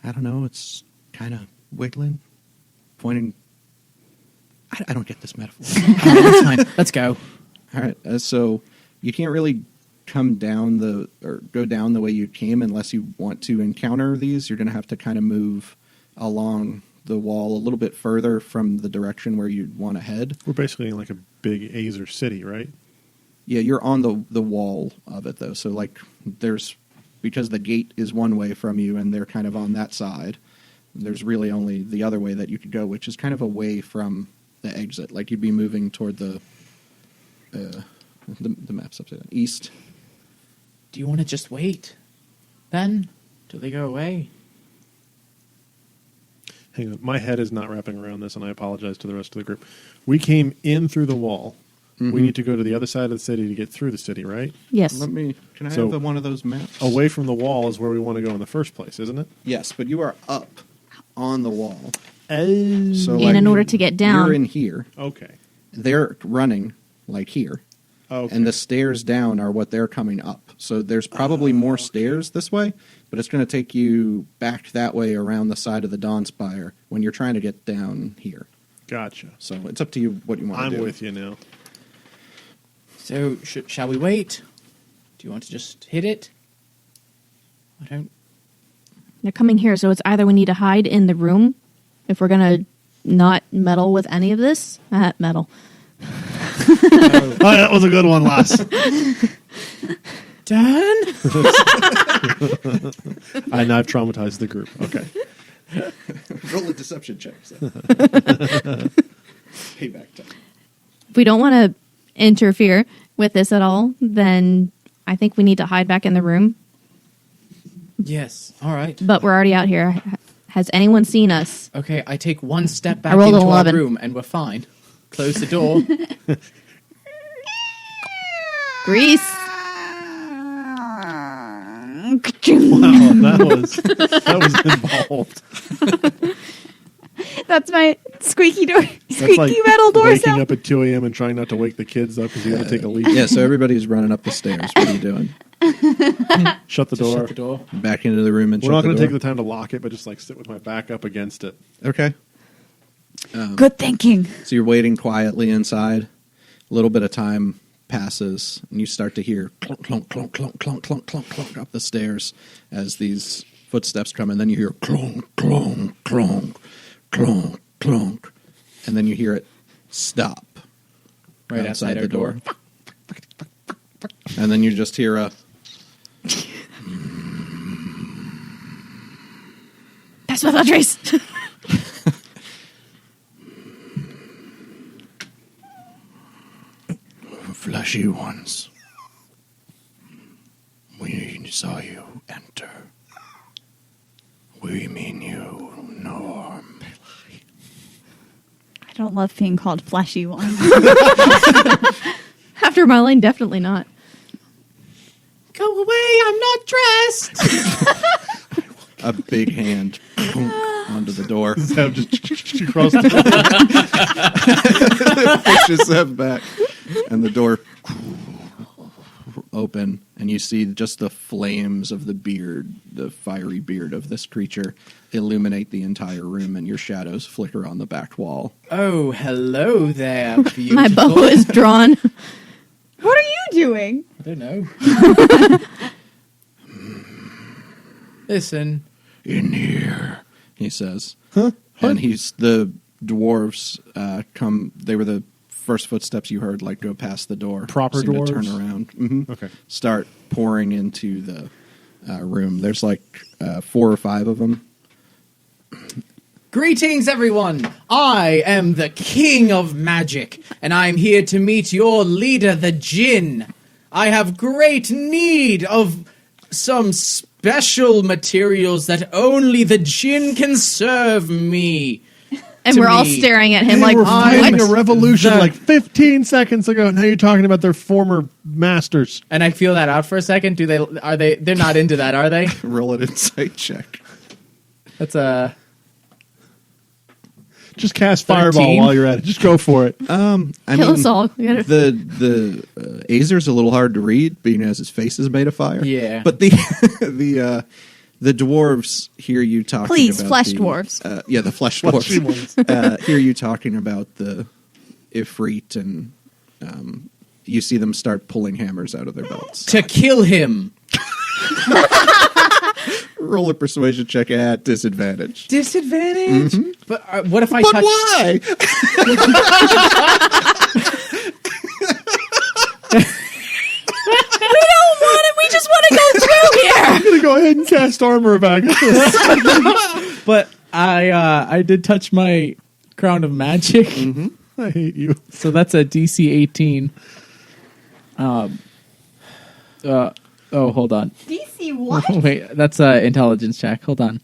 S2: I don't know. It's kind of wiggling, pointing. I don't get this metaphor.
S3: All right, that's fine. Let's go.
S2: All right. So you can't really come down go down the way you came unless you want to encounter these. You're going to have to kind of move along the wall a little bit further from the direction where you'd want to head.
S4: We're basically in like a big Azer city, right?
S2: Yeah, you're on the wall of it, though. So, like, because the gate is one way from you and they're kind of on that side, there's really only the other way that you could go, which is kind of away from the exit. Like, you'd be moving toward the map's upside down. East.
S3: Do you want to just wait, then, till they go away?
S4: Hang on. My head is not wrapping around this, and I apologize to the rest of the group. We came in through the wall. We need to go to the other side of the city to get through the city, right?
S1: Yes.
S2: Can I
S4: So-
S2: have one of those maps?
S4: Away from the wall is where we want to go in the first place, isn't it?
S2: Yes, but you are up on the wall. So
S1: And in order to get down,
S2: you're in here.
S4: Okay.
S2: They're running like here.
S4: Okay.
S2: And the stairs down are what they're coming up. So there's probably more stairs this way, but it's going to take you back that way around the side of the Dawn Spire when you're trying to get down here.
S4: Gotcha.
S2: So it's up to you what you want to do.
S4: I'm with you now.
S3: So, shall we wait? Do you want to just hit it? I don't...
S1: they're coming here, so it's either we need to hide in the room if we're going to not meddle with any of this. Meddle.
S4: Oh, that was a good one, Lass.
S3: Dan?
S4: Now I've traumatized the group. Okay.
S2: Roll a deception check. So. Payback time.
S1: If we don't want to interfere with this at all, then I think we need to hide back in the room.
S3: Yes. All right.
S1: But we're already out here. Has anyone seen us?
S3: Okay, I take one step back
S1: I rolled
S3: into
S1: an
S3: our
S1: 11.
S3: room, and we're fine. Close the door.
S1: Grease.
S4: Wow, that was involved.
S5: That's my squeaky door,
S4: That's
S5: squeaky
S4: like
S5: metal door
S4: waking
S5: sound.
S4: up at 2 a.m. and trying not to wake the kids up because you got to take a leak.
S2: Yeah, so everybody's running up the stairs. What are you doing?
S4: Shut the door.
S3: Shut the door.
S2: Back into the room and
S4: We're
S2: shut
S4: not
S2: the
S4: going to
S2: door?
S4: take the time to lock it, but just like sit with my back up against it.
S2: Okay.
S5: Good thinking.
S2: So you're waiting quietly inside. A little bit of time passes, and you start to hear clunk, clunk, clunk, clunk, clunk, clunk, clunk, clunk up the stairs as these footsteps come, and then you hear clunk, clunk, clunk, clunk, clunk, and then you hear it stop
S3: Right outside our door.
S2: And then you just hear a
S1: That's what Trace.
S2: fleshy ones. We saw you enter. We mean you no harm.
S5: I don't love being called fleshy one.
S1: After my lane, definitely not.
S3: Go away, I'm not dressed.
S2: A big hand onto the door.
S4: Zeb just across the
S2: Pushes Zeb back, and the door open, and you see just the flames of the beard, the fiery beard of this creature, illuminate the entire room, and your shadows flicker on the back wall.
S3: Oh, hello there, beautiful.
S1: My bow is drawn.
S5: What are you doing?
S3: I don't know. Listen.
S2: In here, he says. Huh? And the dwarves come. They were the first footsteps you heard, like go past the door.
S4: Proper
S2: seem
S4: dwarves?
S2: to turn around. Mm-hmm.
S4: Okay.
S2: Start pouring into the room. There's like 4 or 5 of them.
S3: Greetings, everyone. I am the King of Magic, and I'm here to meet your leader, the Djinn. I have great need of some special materials that only the Djinn can serve me.
S1: And
S3: To
S1: we're all
S3: me.
S1: staring at him
S4: They
S1: like,
S4: were
S1: what?
S4: fighting a revolution
S3: The-
S4: like 15 seconds ago. Now you're talking about their former masters.
S3: And I feel that out for a second. They're not into that, are they?
S2: Roll an insight check.
S3: That's a
S4: Just cast Fireball
S3: 13?
S4: while you're at it. Just go for it.
S2: I
S1: Kill
S2: mean,
S1: us all. We gotta-
S2: the Azer's a little hard to read, being as his face is made of fire.
S3: Yeah.
S2: But the the dwarves hear you talking.
S5: Please,
S2: about
S5: flesh
S2: the-
S5: dwarves.
S2: Yeah, the flesh
S4: Fleshy
S2: dwarves. Hear you talking about the Ifrit, and you see them start pulling hammers out of their belts.
S3: to kill him.
S2: Roll a persuasion check at disadvantage.
S3: Disadvantage? But what if I
S2: But
S3: touch...
S2: why?
S1: We just want to go through here.
S4: I'm going to go ahead and cast armor back.
S3: But I did touch my Crown of Magic.
S4: I hate you.
S3: So that's a DC 18. Oh, hold on.
S5: DC what?
S3: Wait, that's a intelligence check. Hold on.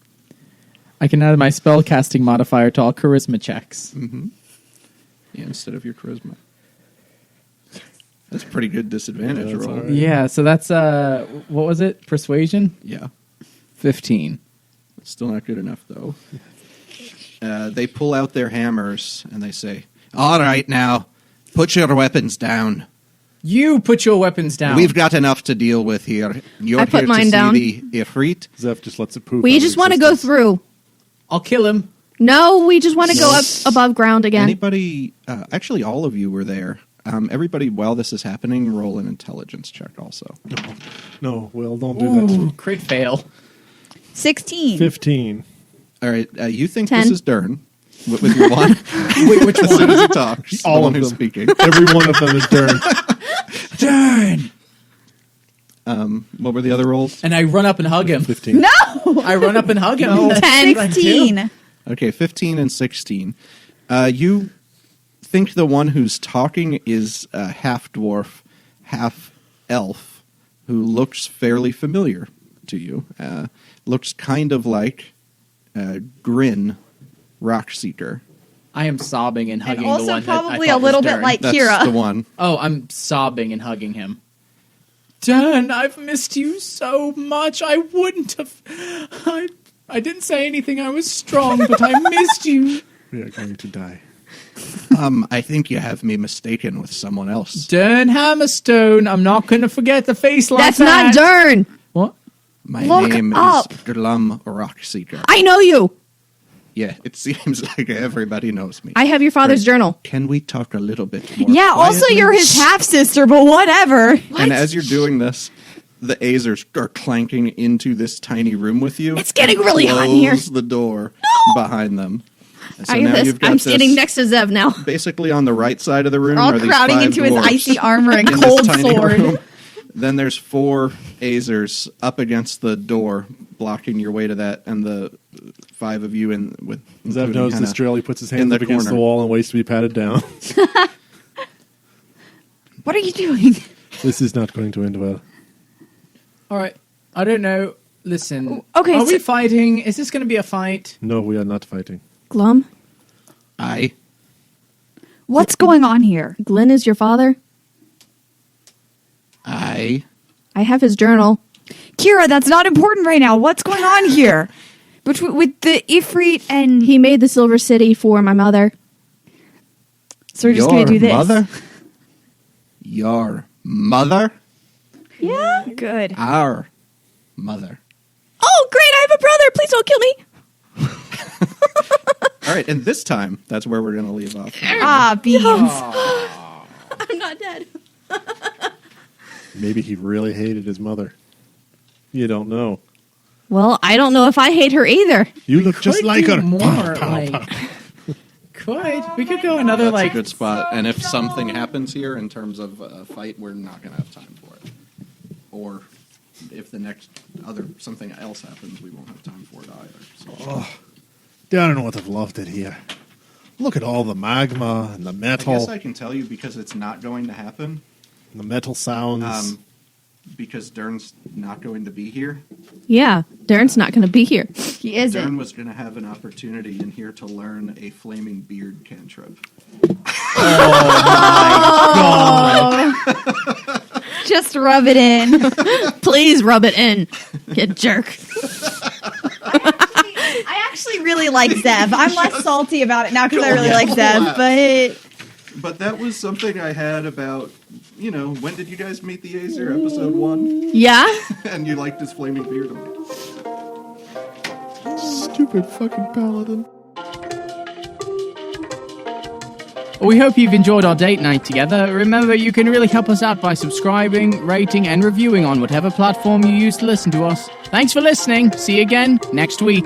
S3: I can add my spell casting modifier to all charisma checks.
S2: Yeah, instead of your charisma. That's a pretty good disadvantage
S4: that's
S2: roll.
S4: all right.
S3: Yeah, so that's, what was it? Persuasion?
S2: Yeah.
S3: 15.
S2: Still not good enough, though. They pull out their hammers and they say, "All right, now, put your weapons down.
S3: You put your weapons down.
S2: We've got enough to deal with here. You're
S1: I put
S2: here
S1: mine
S2: to
S1: down.
S2: see the Ifrit."
S4: Zeph just lets it poof.
S1: We
S4: out of
S1: just want to go
S4: existence.
S1: through.
S3: I'll kill him.
S1: No, we just want to go up above ground again.
S2: Anybody, actually all of you were there. Everybody, while this is happening, roll an intelligence check also.
S4: No, Will, don't do that.
S3: Ooh, crit fail.
S5: 16.
S4: 15.
S2: All right, you think
S1: 10.
S2: this is Dern with your one.
S3: Wait, which
S2: As soon as he talks,
S4: All
S2: the
S4: of
S2: one who's
S4: them.
S2: speaking.
S4: Every one of them is Dern.
S3: Turn!
S2: What were the other rolls?
S3: And I run up and hug him.
S4: 15.
S5: No!
S3: I run up and hug him.
S5: 16.
S2: Okay, 15 and 16. You think the one who's talking is a half-dwarf, half-elf, who looks fairly familiar to you. Looks kind of like Grin, Rockseeker.
S3: I am sobbing and hugging
S5: And also
S3: the one
S5: probably
S3: that I
S5: a
S3: thought
S5: little
S3: was
S5: bit
S3: Dern.
S5: like
S2: That's
S5: Kira.
S2: the one.
S3: Oh, I'm sobbing and hugging him. Dern, I've missed you so much. I wouldn't have... I didn't say anything. I was strong, but I missed you.
S4: We are going to die.
S2: I think you have me mistaken with someone else.
S3: Dern Hammerstone. I'm not going to forget the face like
S1: That's
S3: that.
S1: not Dern.
S3: What?
S2: My
S1: Look
S2: name
S1: up.
S2: is Glum Rockseeker.
S1: I know you.
S2: Yeah, it seems like everybody knows me.
S1: I have your father's journal.
S2: Can we talk a little bit more
S5: Yeah, also
S2: quietly?
S5: you're his half-sister, but whatever.
S2: And as you're doing this, the Azers are clanking into this tiny room with you.
S1: It's getting really hot in here.
S2: Close the door behind them. So
S1: I
S2: now
S1: guess
S2: you've got
S1: I'm
S2: this,
S1: standing next to Zev now.
S2: basically on the right side of the room
S5: We're all
S2: are these
S5: crowding
S2: 5
S5: into his
S2: dwarves
S5: icy armor and
S2: in this
S5: cold
S2: tiny
S5: sword.
S2: room. Then there's 4 Azers up against the door, blocking your way to that, and the 5 of you in with.
S4: Zev
S2: including
S4: knows
S2: Henna,
S4: this drill. He puts his
S2: in
S4: hands
S2: the
S4: up against the
S2: corner.
S4: wall and waits to be patted down.
S5: What are you doing?
S4: This is not going to end well.
S3: All right. I don't know. Listen.
S5: Okay,
S3: Are
S5: so-
S3: we fighting? Is this going to be a fight?
S4: No, we are not fighting.
S1: Glum,
S2: I.
S5: What's going on here?
S1: Glenn is your father.
S2: I.
S1: I have his journal.
S5: Kira, that's not important right now. What's going on here? With the Ifrit and...
S1: He made the Silver City for my mother.
S5: So we're just going to do this.
S2: Mother? Your mother?
S5: Yeah? Good.
S2: Our mother.
S1: Oh, great! I have a brother. Please don't kill me.
S2: All right, and this time, that's where we're going to leave off.
S5: Ah, beans.
S1: I'm not dead.
S4: Maybe he really hated his mother. You don't know.
S1: Well, I don't know if I hate her either.
S4: You look just
S3: Could
S4: like
S3: do
S4: her.
S3: More,
S4: Pow, pow,
S3: like,
S4: pow.
S3: we could go another
S2: That's
S3: like
S2: a good spot. And if something happens here in terms of a fight, we're not going to have time for it. Or if the next something else happens, we won't have time for it either. So.
S4: Darn would have loved it here. Look at all the magma and the
S2: I
S4: metal,
S2: guess I can tell you because it's not going to happen.
S4: the metal sounds.
S2: Because Dern's not going to be here.
S1: Yeah, Darren's not going to be here.
S5: He isn't.
S2: Dern was going to have an opportunity in here to learn a flaming beard cantrip.
S5: Just rub it in.
S1: Please rub it in, you jerk.
S5: I actually really like Zev. I'm less salty about it now because I really like Zev, but...
S2: But that was something I had about, when did you guys meet the Azer? Episode 1?
S1: Yeah?
S2: And you liked his flaming beard. I'm like,
S4: Stupid fucking paladin.
S3: We hope you've enjoyed our date night together. Remember, you can really help us out by subscribing, rating, and reviewing on whatever platform you use to listen to us. Thanks for listening. See you again next week.